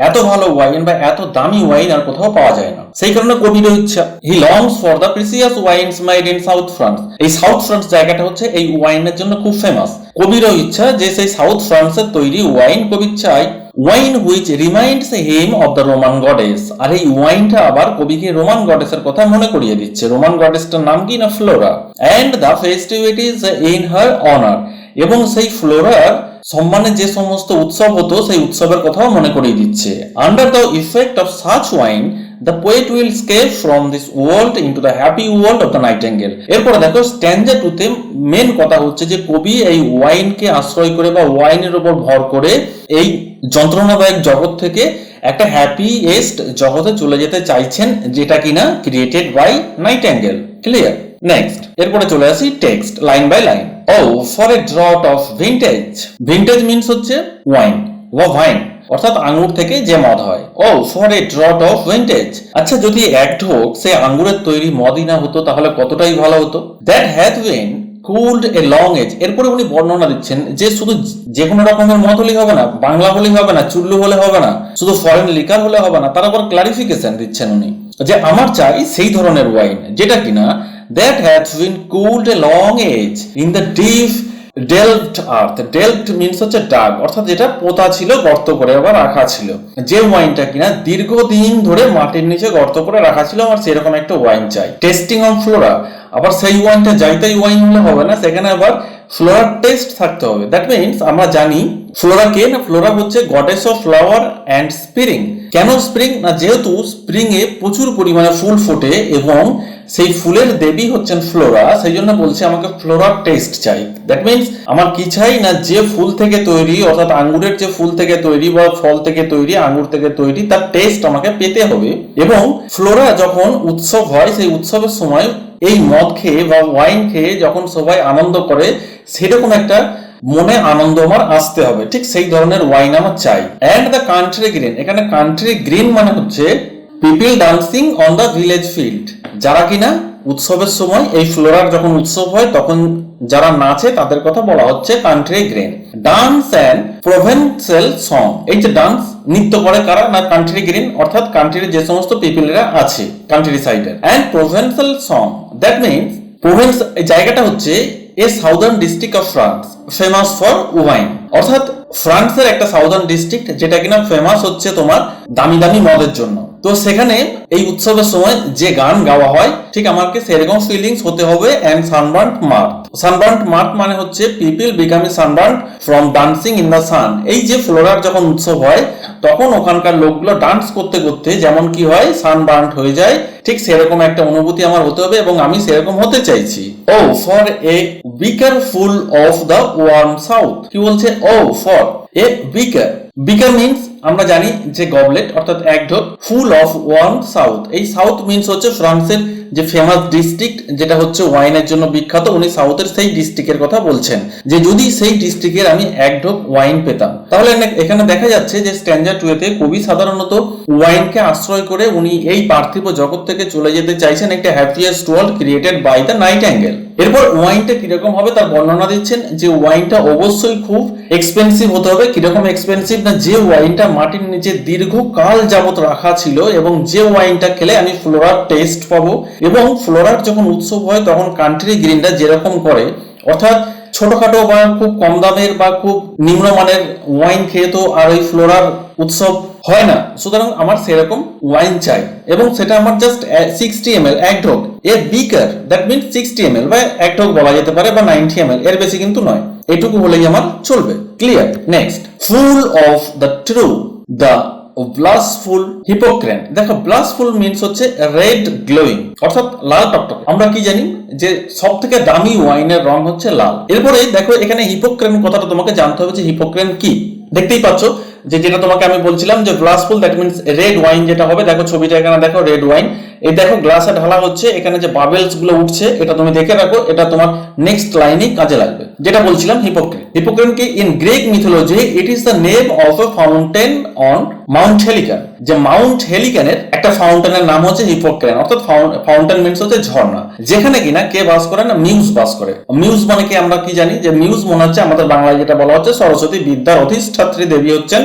এত ভালো ওয়াইন বা এত দামি ওয়াইন আর কোথাও পাওয়া যায় না। সেই কারণে কবিরও ইচ্ছা, he longs for the precious wines made in south France. এই সাউথ ফ্রান্স জায়গাটা হচ্ছে এই ওয়াইনের জন্য খুব ফেমাস। কবিরও ইচ্ছা যে সেই সাউথ ফ্রান্সের তৈরি ওয়াইন কবির চাই, wine which reminds him of the Roman goddess. আর এই ওয়াইনটা আবার কবিকে রোমান গডেসের কথা মনে করিয়ে দিচ্ছে। রোমান গডেসটার নাম কি না Flora, and the festivities in her honour. এবং সেই ফ্লোরার সম্মানে যে সমস্ত উৎসব হতো সেই উৎসবের কথাও মনে করিয়ে দিচ্ছে। Under the effect of such wine the poet will escape from this world into the happy world of the nightingale. এরপরে দেখো স্ট্যানজা 2 তে মেন কথা হচ্ছে যে কবি এই ওয়াইনকে আশ্রয় করে বা ওয়াইনের উপর ভর করে এই যন্ত্রণাদায়ক জগৎ থেকে একটা হ্যাপিয়েস্ট জগতে চলে যেতে চাইছেন, যেটা কিনা created by nightingale. Clear? Next এরপরে চলে আসি text line by line. O for a draught of vintage. Vintage means হচ্ছে ওয়াইন বা ভাইন, অর্থাৎ আঙ্গুর থেকে যে মদ হয়। O for a draught of vintage. আচ্ছা, যদি এক ঢোক সে আঙ্গুরের তৈরি মদই না হতো তাহলে কতটাই ভালো হতো। That had been cooled a long age. এরপরে উনি বর্ণনা দিচ্ছেন যে শুধু যে কোনো রকমের মদ হলেই হবে না, বাংলা হলেই হবে না, চুল্লু হলে হবে না, শুধু ফরেন লিকার হলে হবে না, তার উপর ক্লারিফিকেশন দিচ্ছেন উনি যে আমার চাই সেই ধরনের ওয়াইন যেটা কিনা that has been cooled a long age in the deep delved earth. delved means হচ্ছে ডাগ, অর্থাৎ যেটা পোতা ছিল, গর্ত করে আবার রাখা ছিল। যে ওয়াইনটা কিনা দীর্ঘদিন ধরে মাটির নিচে গর্ত করে রাখা ছিল, আমার সেরকম একটা ওয়াইন চাই। Testing on Flora. আবার সেই ওয়াইনটা যাইতাই ওয়াইন হলে হবে না, সেখানে আবার ফ্লোরার টেস্ট থাকতে হবে। দ্যাট মিন্স আমরা জানি ফ্লোরা কে না, ফ্লোরা হচ্ছে goddess of flower and spring. কেন স্প্রিং না, যেহেতু স্প্রিং এ প্রচুর পরিমাণে ফুল ফোটে এবং সেই ফুলের দেবী হচ্ছেন ফ্লোরা, সেই জন্য বলছে আমাকে ফ্লোরার টেস্ট চাই। দ্যাট মিন্স আমার কি চাই না, যে ফুল থেকে তৈরি, অর্থাৎ আঙ্গুরের যে ফুল থেকে তৈরি বা ফল থেকে তৈরি, আঙ্গুর থেকে তৈরি, তার টেস্ট আমাকে পেতে হবে। এবং ফ্লোরা যখন উৎসব হয় সেই উৎসবের সময় এই মদ খেয়ে বা ওয়াইন খেয়ে যখন সবাই আনন্দ করে, সেরকম একটা মনে আনন্দ আমার আসতে হবে, ঠিক সেই ধরনের ওয়াইন আমার চাই। And the country green. এখানে কান্ট্রি গ্রিন মানে হচ্ছে people dancing on the village field. যারা কিনা উৎসবের সময়, এই ফ্লোরার যখন উৎসব হয় তখন যারা নাচে তাদের কথা বলা হচ্ছে country green. Dance and provencal song. এই যে ডান্স নৃত্য করে কারা না, কান্ট্রি গ্রিন, অর্থাৎ কান্ট্রির যে সমস্ত পিপলরা আছে কান্ট্রি সাইডে। And provencal song, that means Provence এই জায়গাটা হচ্ছে a southern district of France famous for wine, অর্থাৎ ফ্রান্সের একটা সাউদার্ন ডিস্ট্রিক্ট যেটা কিনা ফেমাস হচ্ছে তোমার দামি দামি মদের জন্য। তো সেখানে এই উৎসবের সময় যে গান গাওয়া হয়, ঠিক আমাকে সেরকম ফিলিংস হতে হবে। And sunburnt mirth. Sunburnt mirth মানে হচ্ছে people becoming sunburnt from dancing in the sun. এই যে ফ্লোরার যখন উৎসব হয় তখন ওখানকার লোকগুলো ডান্স করতে করতে যেমন কি হয় সানবার্ন হয়ে যায়, ঠিক সেরকম একটা অনুভূতি আমার হতে হবে এবং আমি সেরকম হতে চাইছি। O for a beaker full of the warm South. কি বলছে? ও for a beaker. Beaker means আমরা জানি যে গবলেট, অর্থাৎ এক ঢোক। ফুল অফ ওয়ার্ম সাউথ, এই সাউথ মিন্স হচ্ছে ফ্রান্সের যে ফেমাস ডিস্ট্রিক্ট যেটা হচ্ছে ওয়াইনের জন্য বিখ্যাত, উনি সাউথের সেই ডিস্ট্রিক্টের কথা বলছেন যে যদি সেই ডিস্ট্রিক্টের আমি এক ঢোক ওয়াইন পেতাম। তাহলে এখানে দেখা যাচ্ছে যে স্ট্যাঞ্জা 2 তে কবি সাধারণত ওয়াইনকে আশ্রয় করে উনি এই পার্থিব জগৎ থেকে চলে যেতে চাইছেন একটা happiest world created by the nightingale. এরপর ওয়াইনটা কিরকম হবে তার বর্ণনা দিচ্ছেন যে ওয়াইনটা অবশ্যই খুব এক্সপেন্সিভ হতে হবে। কিরকম এক্সপেন্সিভ না, যে ওয়াইনটা মাটির নিচে দীর্ঘকাল যাবত রাখা ছিল এবং যে ওয়াইনটা খেলে আমি ফ্লোরার টেস্ট পাবো, এবং ফ্লোরার যখন উৎসব হয় তখন কান্ট্রি গ্রিনরা যেরকম করে, অর্থাৎ ছোটখাটো বা খুব কম দামের বা খুব নিম্নমানের ওয়াইন খেয়ে তো আর ওই ফ্লোরার উৎসব হয় না, সুতরাং আমার সেরকম ওয়াইন চাই এবং সেটা আমার জাস্ট 60 ml এক ঢোক, এর বিকার দ্যাট মিনস 60 ml বা এক ঢোক বলা যেতে পারে বা 90 ml, এর বেশি কিন্তু নয়, এটুকু হলেই আমার চলবে। Clear? Next, full of the true the blushful Hippocrene. দেখো ব্লাসফুল মিন্স হচ্ছে রেড গ্লোয়িং, অর্থাৎ লাল টকটকে। আমরা কি জানি যে সব থেকে দামি ওয়াইনের রং হচ্ছে লাল। এরপরে দেখো এখানে হিপোক্রেন কথাটা তোমাকে জানতে হবে যে হিপোক্রেন কি। দেখতেই পাচ্ছ যে যেটা তোমাকে আমি বলছিলাম যে ব্লাসফুল দ্যাট মিন্স রেড ওয়াইন যেটা হবে। দেখো ছবিটা এখানে দেখো, রেড ওয়াইন। এই দেখো গ্লাসে ঢালা হচ্ছে, এখানে যে বাবেলস গুলো উঠছে এটা তুমি দেখে রাখো, এটা তোমার নেক্সট লাইনে কাজে লাগবে। যেটা বলছিলাম হিপোক্রেন, হিপোক্রেন কি in Greek mythology it is the name of a fountain on Mount Helicon. যে মাউন্ট হেলিকানের একটা ফাউন্টেনের নাম হচ্ছে হিপোক্রেন, অর্থাৎ ফাউন্টেন মিন্স হচ্ছে ঝর্ণা, যেখানে কিনা কে বাস করে না, মিউজ বাস করে। মিউজ মানে কি আমরা কি জানি যে মিউজ মনে হচ্ছে আমাদের বাংলায় যেটা বলা হচ্ছে সরস্বতী, বিদ্যার অধিষ্ঠাত্রী দেবী হচ্ছেন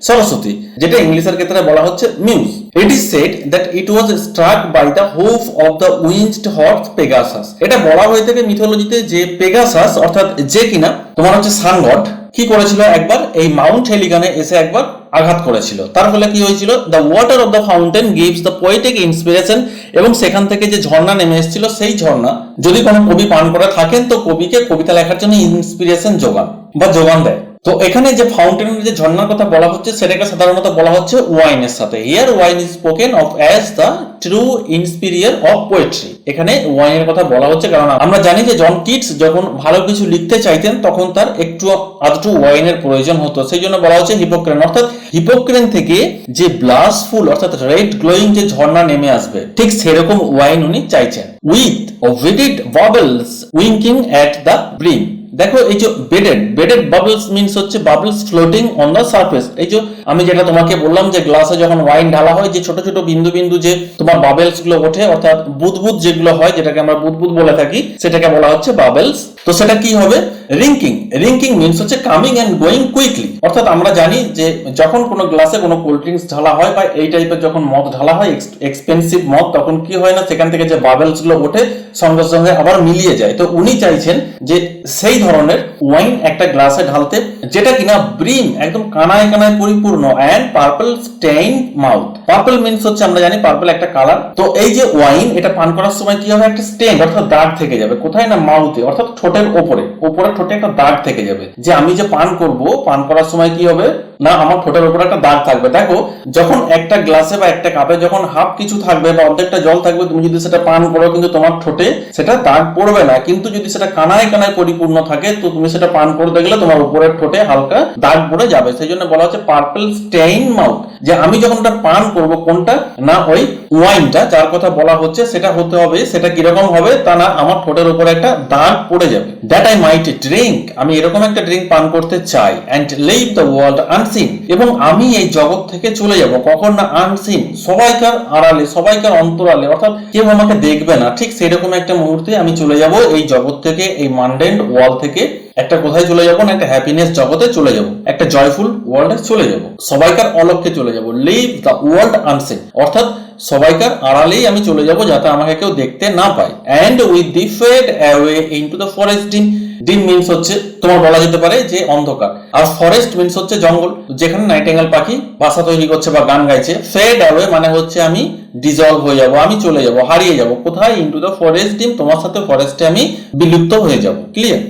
সরস্বতী, যেটা ইংলিশের ক্ষেত্রে বলা হচ্ছে muse. It is said that it was struck by the hoof of the winged horse Pegasus. এটা বলা হয়ে থাকে মিথোলজিতে যে পেগাসাস অর্থাৎ যে কিনা তোমার হচ্ছে সান গড কি করেছিল, একবার এই মাউন্ট হেলিকানে এসে একবার আঘাত করেছিল। তার ফলে কি হয়েছিল, the water of the fountain gives the poetic inspiration, এবং সেখান থেকে যে ঝর্ণা নেমে এসেছিল সেই ঝর্ণা যদি কোনো কবি পান করে থাকেন তো কবিকে কবিতা লেখার জন্য ইন্সপিরেশন যোগান দেয়। তো এখানে যে ফাউন্টেনের যে ঝর্ণার কথা বলা হচ্ছে সেটাকে সাধারণত বলা হচ্ছে ওয়াইনের সাথে। Here wine is spoken of as the true inspirer of poetry. এখানে ওয়াইনের কথা বলা হচ্ছে কারণ আমরা জানি যে জন কিটস যখন ভালো কিছু লিখতে চাইতেন তখন তার একটু আধটু ওয়াইনের প্রয়োজন হতো, সেই জন্য বলা হচ্ছে হিপোক্রেন। অর্থাৎ হিপোক্রেন থেকে যে ব্লাসফুল অর্থাৎ রেড গ্লোয়িং যে ঝর্ণা নেমে আসবে ঠিক সেরকম ওয়াইন উনি চাইছেন। With beaded bubbles winking at the brim. দেখো এই যে বেডেড বাবলস মিন্স হচ্ছে bubbles floating on the surface. এই যে আমি যেটা তোমাকে বললাম যে গ্লাসে যখন ওয়াইন ঢালা হয় যে ছোট ছোট বিন্দু বিন্দু যে তোমার বাবেলস গুলো ওঠে, অর্থাৎ বুদবুদ যেগুলো হয় যেটাকে আমরা বুদবুদ বলে থাকি সেটাকে বলা হচ্ছে বাবেলস। তো সেটা কি হবে, রিঙ্কিং মিন্স হচ্ছে কামিং এন্ড গোয়িং কুইকলি। অর্থাৎ আমরা জানি যে যখন কোনো গ্লাসে কোনো কোল্ড ড্রিঙ্কস ঢালা হয় বা এই টাইপের যখন মদ ঢালা হয় এক্সপেন্সিভ মদ, তখন কি হয় না সেখান থেকে যে বাবেলস গুলো ওঠে সঙ্গে সঙ্গে আবার মিলিয়ে যায়। তো উনি চাইছেন যে সেই ধরনের ওয়াইন একটা গ্লাসে ঢালতে যেটা কিনা ব্রিম একদম কানায় কানায় পরিপূর্ণ and purple stained mouth. Purple means হচ্ছে আমরা জানি পার্পল একটা কালার। তো এই যে ওয়াইন এটা পান করার সময় কি হবে, একটা স্টেইন অর্থাৎ দাগ থেকে যাবে কোথায় না মাউথে, অর্থাৎ ঠোঁটের ওপরে ঠোঁটে একটা দাগ থেকে যাবে। যে আমি যে পান করব, পান করার সময় কি হবে না আমার ঠোঁটের উপরে একটা দাগ থাকবে। দেখো যখন একটা গ্লাসে বা একটা কাপে যখন হাফ কিছু থাকবে বা অর্ধেকটা জল থাকবে, তুমি যদি সেটা পান করো কিন্তু তোমার ঠোঁটে সেটা দাগ পড়বে না, কিন্তু যদি সেটা কানায় কানায় পরিপূর্ণ থাকে তো তুমি সেটা পান করতে গেলে তোমার উপরের ঠোঁটে হালকা দাগ পড়ে যাবে। সেই জন্য বলা হচ্ছে পার্পল স্টেইন মাউথ। যে আমি যখন এটা পান করব কোনটা না ওই ওয়াইনটা যার কথা বলা হচ্ছে সেটা হতে হবে, সেটা কিরকম হবে তা না আমার ঠোঁটের উপরে একটা দাগ পড়ে যাবে। দ্যাট আই মাইট ড্রিঙ্ক, আমি এরকম একটা ড্রিঙ্ক পান করতে চাই। And leave the world unseen, এবং আমি এই জগৎ থেকে চলে যাব কখন না আনসিন, সবাইকার আড়ালে সবাইকার অন্তরালে, অর্থাৎ কেউ আমাকে দেখবে না, ঠিক সেরকম একটা মুহূর্তে আমি চলে যাব এই জগৎ থেকে, এই মানডেন্ড ওয়ার্ল্ড থেকে একটা কোথায় চলে যাবো না একটা হ্যাপিনেস জগতে চলে যাব, একটা জয়ফুল ওয়ার্ল্ডে চলে যাব, সবাইকার অলক্ষ্যে চলে যাব। লিভ দ্য ওয়ার্ল্ড আনসিন অর্থাৎ সবাইকার আড়ালেই আমি চলে যাব যাতে আমাকে কেউ দেখতে না পায়। And with thee fade away into the forest dim means হচ্ছে তোমার বলা যেতে পারে যে অন্ধকার, আর ফরেস্ট মিন্স হচ্ছে জঙ্গল যেখানে নাইটিঙ্গেল পাখি বাসা তৈরি করছে বা গান গাইছে। ফেড অ্যাওয়ে মানে হচ্ছে আমি ডিজলভ হয়ে যাব, আমি চলে যাব, হারিয়ে যাব কোথায়, ইনটু দ্য ফরেস্ট ডিম, তোমার সাথে ফরেস্টে আমি বিলুপ্ত হয়ে যাব। ক্লিয়ার?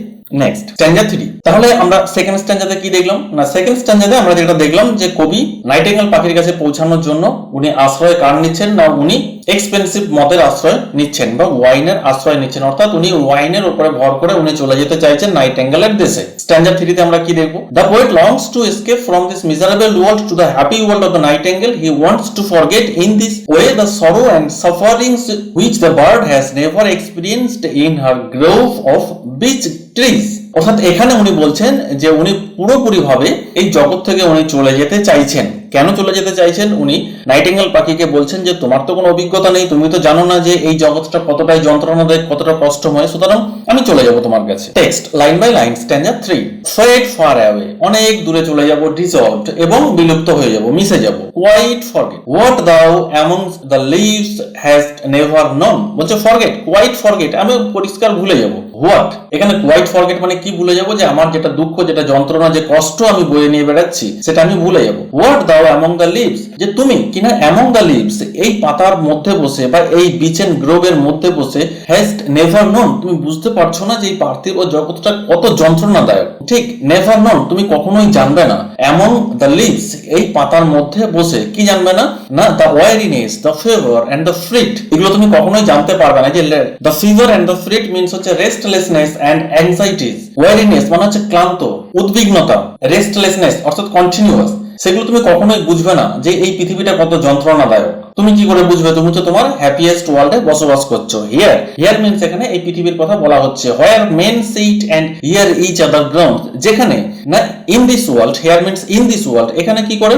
নেক্সট স্ট্যাঞ্জা 3 তাহলে আমরা সেকেন্ড স্ট্যান্জাতে কি দেখলাম না, সেকেন্ড স্ট্যান্জাতে আমরা যেটা দেখলাম যে কবি নাইটিঙ্গেল পাখির কাছে পৌঁছানোর জন্য উনি আশ্রয় কার নিচ্ছেন না, উনি এক্সপেন্সিভ মদের আশ্রয় নিচ্ছেন বা ওয়াইনের আশ্রয় নিচ্ছেন, অর্থাৎ উনি ওয়াইনের উপরে ভর করে উনি চলে যেতে চাইছেন নাইটিঙ্গেলের দেশে। স্ট্যান্জা 3 তে আমরা কি দেখব, the poet longs to escape from this miserable world to the happy world of the nightingale, he wants to forget in this way the sorrow and sufferings which the bird has never experienced in her grove of beech trees. অর্থাৎ এখানে উনি বলছেন যে উনি পুরোপুরি ভাবে এই জগৎ থেকে উনি চলে যেতে চাইছেন। কেন চলে যেতে চাইছেন, উনি নাইটিঙ্গেল পাখিকে বলছেন যে তোমার তো কোনো অভিজ্ঞতা নেই, তুমি তো জানো না যে এই জগৎটা কতটাই যন্ত্রণাদায়ক, কতটা কষ্টময়, সুতরাং আমি চলে যাব তোমার কাছে। Text line by line stanza 3, fade far away, অনেক দূরে চলে যাব, ডিসলভড এবং বিলুপ্ত হয়ে যাব, মিশে যাব, কোয়াইট ফরগেট, হোয়াট দাও অ্যামংস দ্য লিভস হ্যাস্ট নেভার নন, বলছে ফরগেট, কোয়াইট ফরগেট, আমি পরিষ্কার ভুলে যাব। হোয়াট, এখানে কোয়াইট ফরগেট মানে কি ভুলে যাব, যে আমার যেটা দুঃখ, যেটা যন্ত্রণা, যে কষ্ট আমি বয়ে নিয়ে বেড়াচ্ছি সেটা আমি ভুলে যাব। হোয়াট দাও অ্যামং দ্য লিভস, যে তুমি কিনা অ্যামং দ্য লিভস, এই পাতার মধ্যে বসে বা এই বিচ এন্ড গ্রোভের মধ্যে বসে, হ্যাস্ট নেভার নন, তুমি বুঝতে পারছো না যে এই পার্থিব জগৎটা কত যন্ত্রণাদায়ক। ঠিক, নেভার নন, তুমি কখনোই জানবে না। অ্যামং দ্য লিভস, এই পাতার মধ্যে বসে কি জানবে না, না the weariness, the fever and the fret, এগুলো তুমি কখনোই জানতে পারবে না। যে the fever and the fret means হচ্ছে রেস্টলেসনেস এন্ড অ্যাংজাইটিস, ওয়ারিনেস মানে হচ্ছে ক্লান্ত, উদ্বিগ্নতা, রেস্টলেসনেস অর্থাৎ কন্টিনিউয়াস, সেগুলো তুমি কখনোই বুঝবে না যে এই পৃথিবীটা কত যন্ত্রণাদায়ক। তুমি কি করে বুঝবে, তুমি তো তোমার হ্যাপিয়েস্ট ওয়ার্ল্ডে বসবাস করছো। হিয়ার মিন্স এখানে এই পৃথিবীর কথা বলা হচ্ছে। Where men sit and hear each other ground, যেখানে না in this world, here means in this world, এখানে কি করে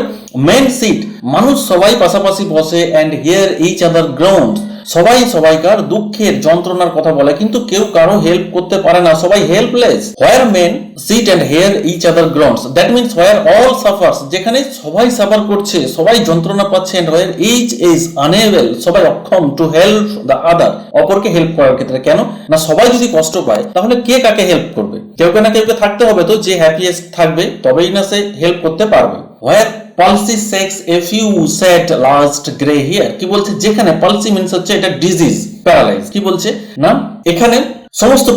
মেন সিট, মানুষ সবাই পাশাপাশি বসে, and hear each other ground, সবাই সবাইকার দুঃখের যন্ত্রণার কথা বলে, কিন্তু কেউ কারো হেল্প করতে পারে না, সবাই helpless. Where men sit and hear each other groans, that means where all suffers, যেখানে সবাই সাফার করছে, সবাই যন্ত্রণা পাচ্ছে, and where each is unable, সবাই অক্ষম, টু হেল্প দ্য আদার, অপরকে হেল্প করার ক্ষেত্রে। কেন না, সবাই যদি কষ্ট পায় তাহলে কে কাকে হেল্প করবে, কেউকে না কেউকে থাকতে হবে, তো যে হ্যাপিয়েস্ট থাকবে তবেই না সে হেল্প করতে পারবে। Where palsy shakes a few sad last grey hair, কি বলছে, যেখানে পালসি মিন্স হচ্ছে এটা ডিজিজ, প্যারালাইজ, কি বলছে না এখানে সমস্ত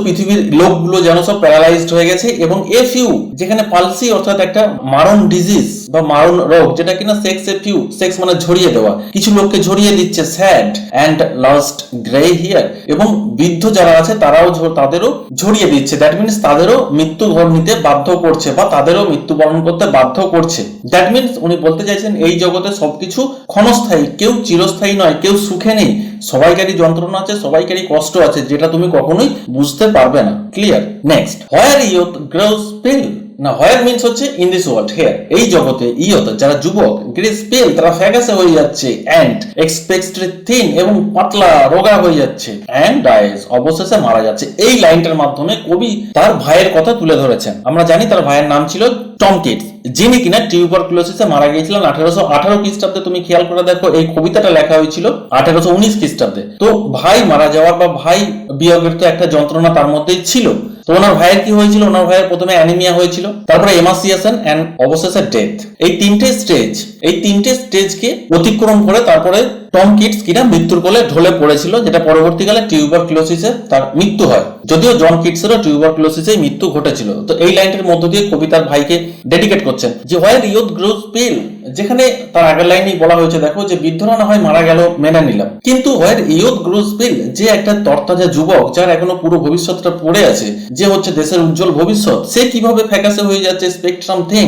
পৃথিবীর লোকগুলো যেন সব প্যারালাইজড হয়ে গেছে, এবং এ ফিউ, যেখানে পালসি অর্থাৎ একটা মারণ ডিজিজ বা মারণ রোগ, যেটা কিনা সেক্স এ ফিউ, সেক্স মানে ঝরিয়ে দেওয়া, কিছু লোককে ঝরিয়ে দিচ্ছে, sad and last grey hairs, এবং বৃদ্ধ যারা আছে তারাও তাদেরও ঝরিয়ে দিচ্ছে, দ্যাট মিনস তাদেরও মৃত্যু ঘর নিতে বাধ্য করছে বা তাদেরও মৃত্যুবরণ করতে বাধ্য করছে। দ্যাট মিনস উনি বলতে চাইছেন এই জগতে সবকিছু ক্ষণস্থায়ী, কেউ চিরস্থায়ী নয়, কেউ সুখে নেই, সবাইকারই যন্ত্রণা আছে, সবাইকারই কষ্ট আছে, যেটা তুমি কখনোই বুঝতে পারবে না। ক্লিয়ার? নেক্সট, হোয়ার ইয়ুথ গ্রোস পেল, না হোয়ার মিন্স হচ্ছে ইন দিস ওয়ার্ল্ড, হেয়ার এই জগতে, ইয়ত যারা যুবক, গ্রেস পেল তারা ফ্যাকাসে হয়ে যাচ্ছে, এন্ড এক্সপেক্টেড থিন এবং পাতলা রোগা হয়ে যাচ্ছে, এন্ড ডাইজ অবশেষে মারা যাচ্ছে। এই লাইনটার মাধ্যমে কবি তার ভাইয়ের কথা তুলে ধরেছেন। আমরা জানি তার ভাইয়ের নাম ছিল টম কিটস, যিনি কিনা টিউবারকুলোসিসে মারা গিয়েছিলেন 1818 খ্রিস্টাব্দে। তুমি খেয়াল করে দেখো এই কবিতাটা লেখা হয়েছিল 1819 খ্রিস্টাব্দে। তো ভাই মারা যাওয়ার বা ভাই বিয়োগের তো একটা যন্ত্রণা তার মধ্যেই ছিল। তো ওনার ভাইয়ের কি হয়েছিল, ওনার ভাইয়ের প্রথমে অ্যানিমিয়া হয়েছিল, তারপরে এমাসিয়েশন এন্ড অবশেষে ডেথ। এই তিনটে স্টেজকে অতিক্রম করে তারপরে টম কিটস কিনা মৃত্যুর কোলে ঢলে পড়েছিল, যেটা পরবর্তীকালে টিউবারকুলোসিসে তার মৃত্যু হয়। যদিও জন কিটসেরও টিউবারকুলোসিসে মৃত্যু ঘটেছিল। তো এই লাইনটির মধ্য দিয়ে কবি তার ভাইকে ডেডিকেট করছেন যে হোয়ার ইয়ুথ গ্রোস পেল, যেখানে তার আগের লাইনেই বলা হয়েছে, দেখো যে বৃদ্ধরা না হয় মারা গেল মেনে নিলাম, কিন্তু হোয়ার ইয়ুথ গ্রোস পেল, যে একটা তরতাজা যুবক যার এখনো পুরো ভবিষ্যৎটা পড়ে আছে, যে হচ্ছে দেশের উজ্জ্বল ভবিষ্যৎ, সে কিভাবে ফ্যাকাসে হয়ে যাচ্ছে, স্পেকট্রাম থিং,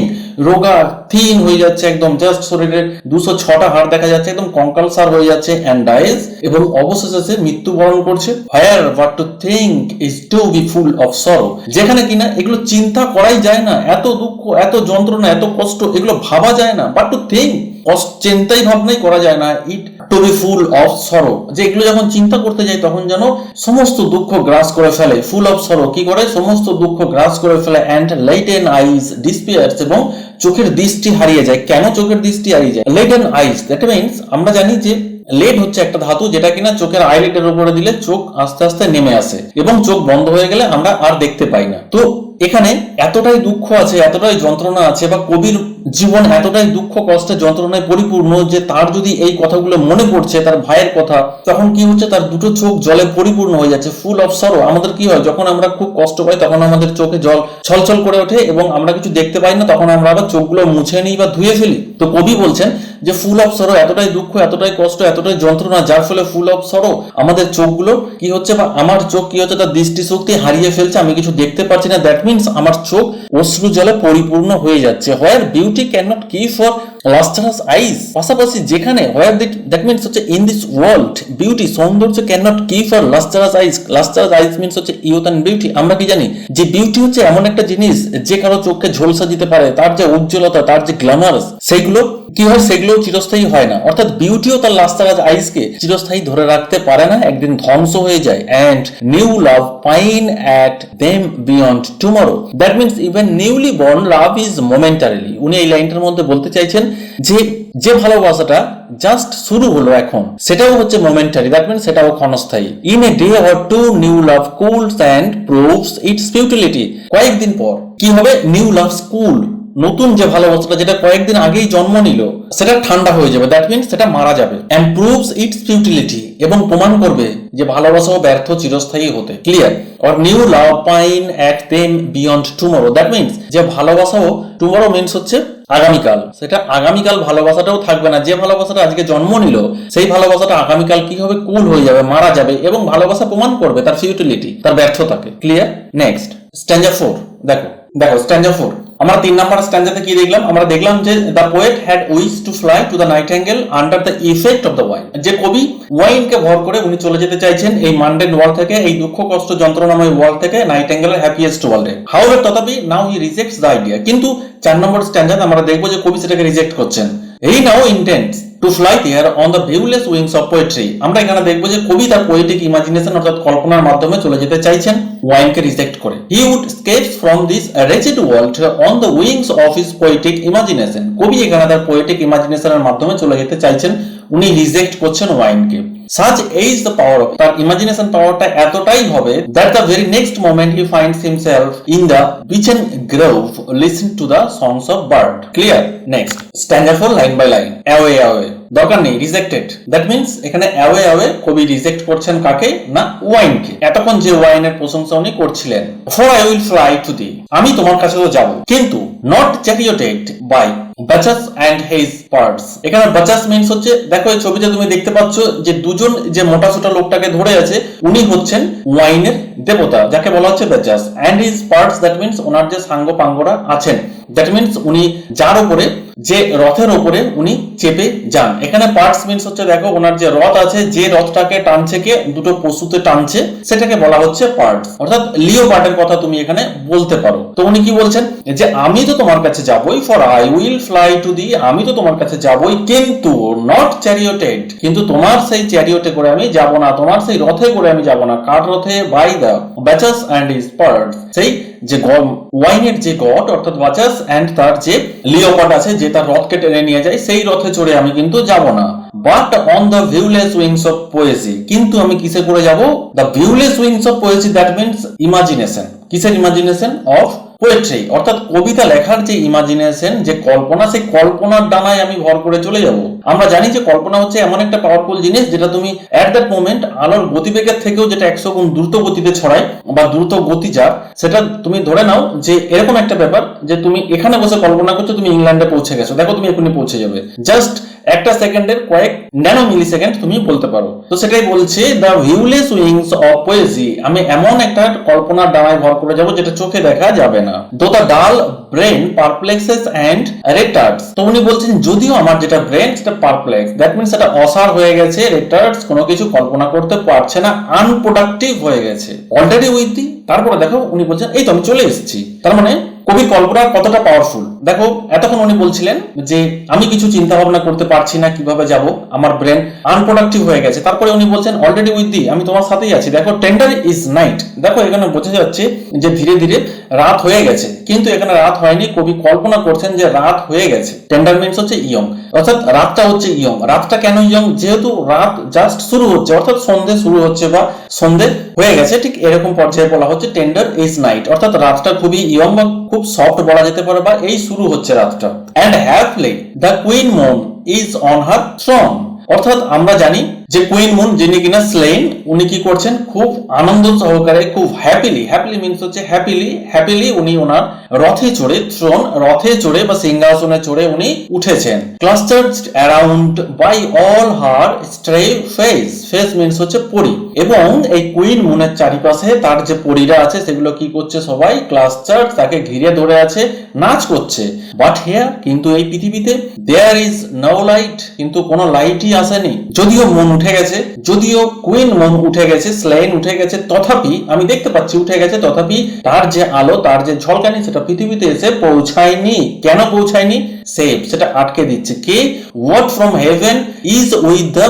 রোগা থিন হয়ে যাচ্ছে, একদম জাস্ট শরীরের 206টা হাড় দেখা যাচ্ছে, একদম কঙ্কালসার হয়ে যাচ্ছে, এন্ড ডাইজ এবং অবশেষে সে মৃত্যুবরণ করছে। Where what to think is to be full of sorrow, যেখানে কিনা এগুলো চিন্তা করাই যায় না, এত দুঃখ, এত যন্ত্রণা, এত কষ্ট, এগুলো ভাবা যায় না। বাট টু থিংক, চিন্তাই ভাবনাই করা যায় না। It to be full of sorrow, যে এগুলো যখন চিন্তা করতে যাই তখন যেন সমস্ত দুঃখ গ্রাস করে ফেলে। ফুল অফ সরো কি করে, সমস্ত দুঃখ গ্রাস করে ফেলে, এন্ড লেটেন আইজ ডিসপিয়ার্স, এবং চোখের দৃষ্টি হারিয়ে যায়। কেন চোখের দৃষ্টি হারিয়ে যায়? লেটেন আইজ, দ্যাট মিন্স আমরা জানি যে লেড হচ্ছে একটা ধাতু, যেটা কিনা চোখের আইলিডের উপরে দিলে চোখ আস্তে আস্তে নেমে আসে এবং চোখ বন্ধ হয়ে গেলে আমরা আর দেখতে পাই না। তো এখানে এতটাই দুঃখ আছে, এতটাই যন্ত্রণা আছে, বা কবির জীবন এতটাই দুঃখ কষ্টে যন্ত্রণায় পরিপূর্ণ যে তার যদি এই কথাগুলো মনে পড়ছে, তার ভাইয়ের কথা, তখন কি হচ্ছে, তার দুটো চোখ জলে পরিপূর্ণ হয়ে যাচ্ছে, ফুল অফ সরো। আমাদের কি হয়, যখন আমরা খুব কষ্ট পাই তখন আমাদের চোখে জল ছলছল করে ওঠে এবং আমরা কিছু দেখতে পাই না, তখন আমরা আবার চোখগুলো মুছে নিই বা ধুয়ে ফেলি। তো কবি বলছেন যে ফুল অফ সরো, এতটাই দুঃখ, এতটাই কষ্ট, এতটাই যন্ত্রণা, যার ফলে ফুল অফ সরো আমাদের চোখগুলো কি হচ্ছে, বা আমার চোখ কি হচ্ছে, তার দৃষ্টিশক্তি হারিয়ে ফেলছে, আমি কিছু দেখতে পাচ্ছি না। দ্যাট মিনস আমার চোখ অশ্রু জলে পরিপূর্ণ হয়ে যাচ্ছে। Where beauty can not keep for lustrous eyes, পাশাপাশি যেখানে হোয়ার দ্যাট মিনস হচ্ছে ইন দিস ওয়ার্ল্ড বিউটি, সৌন্দর্য can not keep for lustrous eyes. Lustrous eyes means হচ্ছে ইউথ অ্যান্ড বিউটি। আমরা কি জানি যে বিউটি হচ্ছে এমন একটা জিনিস যে কারো চোখকে ঝলসা দিতে পারে, তার যে উজ্জ্বলতা, তার যে গ্ল্যামারস, সেইগুলো কি হয়, সেগুলো চিরস্থায়ী হয় না। অর্থাৎ বিউটিও তার লাস্টারাস আইজকে চিরস্থায়ী ধরে রাখতে পারে না, একদিন ধ্বংস হয়ে যায়। And new love pine at them beyond tomorrow, that means even newly born love is momentarily. উনি এই লাইনটার মধ্যে বলতে চাইছেন যে যে ভালোবাসাটা জাস্ট শুরু হলো এখন, সেটাও হচ্ছে মোমেন্টারি, দ্যাট মিনস সেটাও ক্ষণস্থায়ী। In a day or two new love cools and proves it's futility, কয়েকদিন পর কি হবে, নিউ লাভ কুল, নতুন যে ভালোবাসাটা যেটা কয়েকদিন আগেই জন্ম নিল, সেটা ঠান্ডা হয়ে যাবে, দ্যাট মিনস সেটা মারা যাবে। এন্ড প্রুভস ইটস ফিউটিলিটি, এবং প্রমাণ করবে যে ভালোবাসাও ব্যর্থ, চিরস্থায়ী হতে। Clear? Or new love pine at them beyond tomorrow, that means যে ভালোবাসাও, টুমরো মিনস হচ্ছে আগামীকাল, সেটা আগামীকাল ভালোবাসাটাও থাকবে না। যে ভালোবাসাটা আজকে জন্ম নিল, সেই ভালোবাসাটা আগামীকাল কি হবে, কুল হয়ে যাবে, মারা যাবে, এবং ভালোবাসা প্রমাণ করবে তার ফিউটিলিটি, তার ব্যর্থতাকে। ক্লিয়ার? নেক্সট স্ট্যাঞ্জা 4 দেখো স্ট্যাঞ্জা 4 আমরা 3 নাম্বার স্ট্যাঞ্জাতে কি দেখলাম, আমরা দেখলাম যে the poet had wish to fly to the nightingale under the effect of the wine, যে কবি ওয়াইনকে ভর করে উনি চলে যেতে চাইছেন এই মান্ডেন ওয়ার্ল্ড থেকে, এই দুঃখ কষ্ট যন্ত্রণাময় ওয়ার্ল্ড থেকে নাইটিঙ্গেলের হ্যাপিয়েস্ট ওয়ার্ল্ডে। হাউএভার তথাপি নাও হি রিজেক্টস দ্য আইডিয়া, কিন্তু 4 নম্বর স্ট্যাঞ্জাতে আমরা দেখবো যে কবি সেটাকে রিজেক্ট করছেন। He now intends to fly there on the viewless wings of poetry, আমরা এখানে দেখবো যে কবি তার পোয়েটিক ইমাজিনেশন অর্থাৎ কল্পনার মাধ্যমে চলে যেতে চাইছেন ওয়াইনকে রিজেক্ট করে। He would escapes from this raised world on the wings of his poetic imagination, কবি এখানে তার পোয়েটিক ইমাজিনেশনের মাধ্যমে চলে যেতে চাইছেন, উনি রিজেক্ট করছেন ওয়াইনকে। Such is the power of তার ইমাজিনেশন পাওয়ারটা এতটাই হবে that the very next moment he finds himself in the beechen grove listen to the songs of bird. Clear? Next stanza 4 line by line. away দরকার নেই, রিজেক্টেড, দ্যাট মিনস এখানে away কবি রিজেক্ট করছেন কাকে না, ওয়াইনকে। এতক্ষণ যে ওয়াইনের প্রশংসা উনি করছিলেন, for I will fly to thee, আমি তোমার কাছে তো যাব, কিন্তু not charioted by বাচাস and his parts, এখানে বাচাস মিন্স হচ্ছে, দেখো এই ছবিতে তুমি দেখতে পাচ্ছ যে দুজন যে মোটা সোটা লোকটাকে ধরে আছে, উনি হচ্ছেন ওয়াইনের দেবতা, যাকে বলা হচ্ছে বাচাস, and his parts, that means ওনার যে সাঙ্গ পাঙ্গরা আছেন, দ্যাট মিনস উনি যার উপরে, যে রথের উপরে উনি চেপে যান। এখানে পার্টস মিনস হচ্ছে, দেখো ওনার যে রথ আছে, যে রথটাকে টানছে কে, দুটো পশুতে টানছে, সেটাকে বলা হচ্ছে পার্টস, অর্থাৎ লিও পার্টের কথা তুমি এখানে বলতে পারো। তো উনি কি বলছেন যে আমি তো তোমার কাছে যাবই, for I will fly to the, আমি তো তোমার কাছে যাবই, কিন্তু নট চ্যারিয়টেড, কিন্তু তোমার সেই চ্যারিয়টে করে আমি যাব না, তোমার সেই রথে করে আমি যাব না। কার রথে? By the Bacchus and his pards, সেই যে ওয়াইনের যে গড অর্থাৎ বাচাস অ্যান্ড তার যে লিওপার্ড আছে, যে তার রথকে টেনে নিয়ে যায়, সেই রথে চড়ে আমি কিন্তু যাব না। But on the viewless wings of poesy, কিন্তু আমি কিসে করে যাব? The viewless wings of poesy, that means imagination. কিসের ইমাজিনেশন? অফ পোয়েট্রি, অর্থাৎ কবিতা লেখার যে ইমাজিনেশন, যে কল্পনা, সেই কল্পনার ডানায় আমি ভর করে চলে যাব। আমরা জানি যে কল্পনা হচ্ছে এমন একটা পাওয়ারফুল জিনিস, যেটা তুমি এট দ্যাট মোমেন্ট আলোর গতিবেগের থেকেও যেটা 100 গুণ দ্রুত গতিতে ছড়ায় বা দ্রুত গতি যার, সেটা তুমি ধরে নাও যে এরকম একটা ব্যাপার যে তুমি এখানে বসে কল্পনা করছো তুমি ইংল্যান্ডে পৌঁছে গেছো, দেখো তুমি এখনই পৌঁছে যাবে, জাস্ট একটা সেকেন্ডের কয়েক ন্যানো মিলি সেকেন্ড তুমি বলতে পারো। তো সেটাই বলছে the viewless wings of Poaceae, আমি এমন একটা কল্পনার ডানায় ভর করে যাব যেটা চোখে দেখা যাবে না। দো দ্য ডাল ব্রেন পারপ্লেক্সেস অ্যান্ড রেটার্ডস, তো উনি বলছেন যদিও আমার যেটা ব্রেন সেটা পারপ্লেক্স, দ্যাট মিনস সেটা অসার হয়ে গেছে, রেটার্ডস কোনো কিছু কল্পনা করতে পারছে না, আনপ্রোডাক্টিভ হয়ে গেছে, অলরেডি উইথ দি, তারপরে দেখো উনি বলছেন এই তো আমি চলে এসেছি। তার মানে কবির কল্পনা কতটা পাওয়ারফুল। দেখো এতক্ষণ উনি বলছিলেন যে আমি কিছু চিন্তা ভাবনা করতে পারছি না, কিভাবে যাব, আমার ব্রেন আনপ্রোডাক্টিভ হয়ে গেছে। তারপরে উনি বলছেন অলরেডি উইথ দি, আমি তোমার সাথেই আছি। দেখো টেন্ডার ইজ নাইট, দেখো এখানে বোঝা যাচ্ছে যে ধীরে ধীরে রাত হয়ে গেছে, কিন্তু এখানে রাত হয়নি, কবি কল্পনা করছেন যে রাত হয়ে গেছে। টেন্ডার মিন্স হচ্ছে ইয়ং, অর্থাৎ রাতটা হচ্ছে ইয়ং। রাতটা কেন ইয়ং? যেহেতু রাত জাস্ট শুরু হচ্ছে, অর্থাৎ সন্ধে শুরু হচ্ছে বা সন্ধে হয়ে গেছে, ঠিক এরকম পর্যায়ে বলা হচ্ছে টেন্ডার ইজ নাইট, অর্থাৎ রাতটা খুবই ইয়ং বা খুব সফট বলা যেতে পারে, বা এই শুরু হচ্ছে রাতটা। And haply the queen moon is on her throne, অর্থাৎ আমরা জানি যে কুইন মুন যিনি কিনা স্লেইন, উনি কি করছেন খুব আনন্দ সহকারে, খুব হ্যাপিলি, হ্যাপিলি মিন্স হচ্ছে হ্যাপিলি উনি ওনার রথে চড়ে, থ্রোন রথে চড়ে বা সিংহাসনে চড়ে উনি উঠেছেন। Clustered around by all her starry fays means হচ্ছে পরি, এবং এই কুইন মুনের চারিপাশে তার যে পরীরা আছে সেগুলো কি করছে, সবাই ক্লাস্টার্ড তাকে ঘিরে ধরে আছে, নাচ করছে। বাট হিয়ার, কিন্তু এই পৃথিবীতে, দেয়ার ইজ নো লাইট, কিন্তু কোনো লাইটই আসেনি। যদিও মন উঠে গেছে, যদিও কুইন মুন উঠে গেছে, স্লেইন উঠে গেছে, তথাপি আমি দেখতে পাচ্ছি উঠে গেছে, তথাপি তার যে আলো, তার যে ঝলকানি সেটা পৃথিবীতে এসে পৌঁছায়নি। কেন পৌঁছায়নি? সেভ, সেটা আটকে দিচ্ছে কে? What from heaven is with the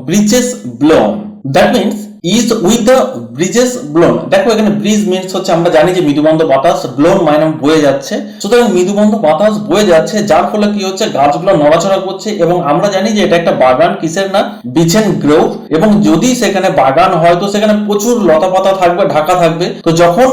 breezes blown, that means is with the breezes blown. দেখো এখানে ব্রিজ মিন্স হচ্ছে আমরা জানি যে মৃদুমন্দ বাতাস, ব্লোন মানে বয়ে যাচ্ছে, সুতরাং মৃদুমন্দ বাতাস বয়ে যাচ্ছে, যার ফলে কি হচ্ছে গাছগুলো নড়াচড়া করছে। এবং আমরা জানি যে এটা একটা বাগান, কিসের না, বিচেন গ্রোভ। এবং যদি সেখানে বাগান হয় তো সেখানে প্রচুর লতা পাতা থাকবে, ঢাকা থাকবে। তো যখন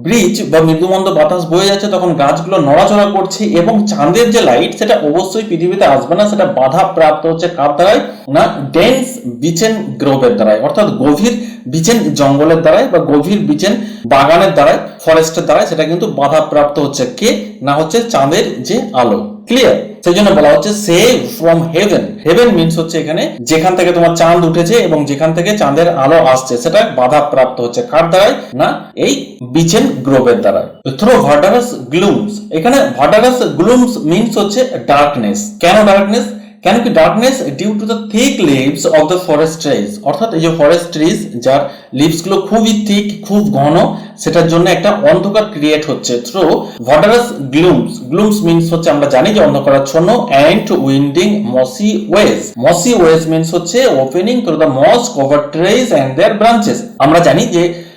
ব্রিজ বা মৃদুমন্দ বাতাস বয়ে যাচ্ছে তখন গাছগুলো নড়াচড়া করছে, এবং চাঁদের যে লাইট সেটা অবশ্যই পৃথিবীতে আসবে না, সেটা বাধা প্রাপ্ত হচ্ছে কার দ্বারাই না, ডেন্স বিচেন গ্রোভের দ্বারাই, অর্থাৎ গভীর বিচেন জঙ্গলের দ্বারাই বা গভীর বিচেন বাগানের দ্বারাই, ফরেস্টের দ্বারাই সেটা কিন্তু বাধা প্রাপ্ত হচ্ছে। কে না, হচ্ছে চাঁদের যে আলো। ক্লিয়ার? সেই জন্য বলা হচ্ছে save from heaven. Heaven means হচ্ছে এখানে যেখান থেকে তোমার চাঁদ উঠেছে এবং যেখান থেকে চাঁদের আলো আসছে সেটা বাধা প্রাপ্ত হচ্ছে কার দ্বারাই না, এই বিচেন গ্রোভের দ্বারাই। থ্রো ভার্ডারাস গ্লুমস, এখানে ভার্ডারাস গ্লুমস মিন্স হচ্ছে ডার্কনেস। কেন ডার্কনেস? কেন কি darkness? Due to the thick leaves of the forest trees, অর্থাৎ এই যে ফরেস্ট ট্রিজ যার লিভস গুলো খুবই থিক, খুব ঘন, সেটার জন্য একটা অন্ধকার ক্রিয়েট হচ্ছে থ্রু ভার্ডারাস গ্লুমস। গ্লুমস মিন্স হচ্ছে আমরা জানি যে অন্ধকারাচ্ছন্ন, and winding mossy ways. Mossy ways means হচ্ছে opening through the moss cover trees and their branches. আমরা জানি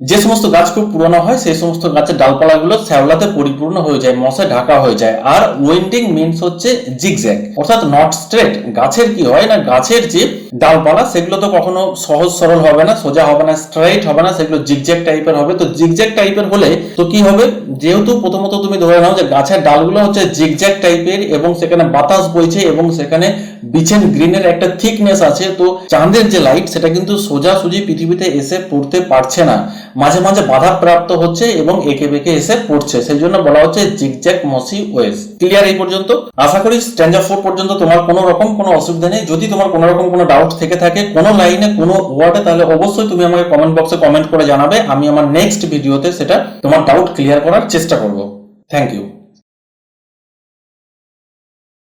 যে সমস্ত গাছ খুব পুরনো হয় সেই সমস্ত গাছের ডালপালাগুলো শ্যাওলাতে পরিপূর্ণ হয়ে যায়, মসে ঢাকা হয়ে যায়। আর উইন্ডিং মিন্স হচ্ছে জিগজ্যাগ, অর্থাৎ নট স্ট্রেট। গাছের কি হয় না, গাছের যে ডালপালা সেগুলো তো কখনো সহজ সরল হবে না, সোজা হবে না, স্ট্রেট হবে না, সেগুলো জিগজ্যাগ টাইপের হবে। তো জিগজ্যাগ টাইপের হলে তো কি হবে, যেহেতু প্রথমত তুমি ধরে নাও যে গাছের ডালগুলো হচ্ছে জিগজ্যাগ টাইপের এবং সেখানে বাতাস বইছে এবং সেখানে বিচেন গ্রিনের একটা থিকনেস আছে, তো চাঁদের যে লাইট সেটা কিন্তু সোজাসুজি পৃথিবীতে এসে পড়তে পারছে না, মাঝে মাঝে বাধা প্রাপ্ত হচ্ছে এবং একে বেঁকে এসে পড়ছে। সেই জন্য বলা হচ্ছে জিগজ্যাগ মসি ওয়েজ। ক্লিয়ার এই পর্যন্ত? আশা করি স্ট্যান্ডার্ড 4 পর্যন্ত তোমার কোনো রকম কোনো অসুবিধা নেই। যদি তোমার কোনো রকম কোনো ডাউট থেকে থাকে কোনো লাইনে কোনো ওয়ার্ডে, তাহলে অবশ্যই তুমি আমাকে কমেন্ট বক্সে কমেন্ট করে জানাবে। আমি আমার নেক্সট ভিডিওতে সেটা তোমার ডাউট ক্লিয়ার করার চেষ্টা করব। Thank you.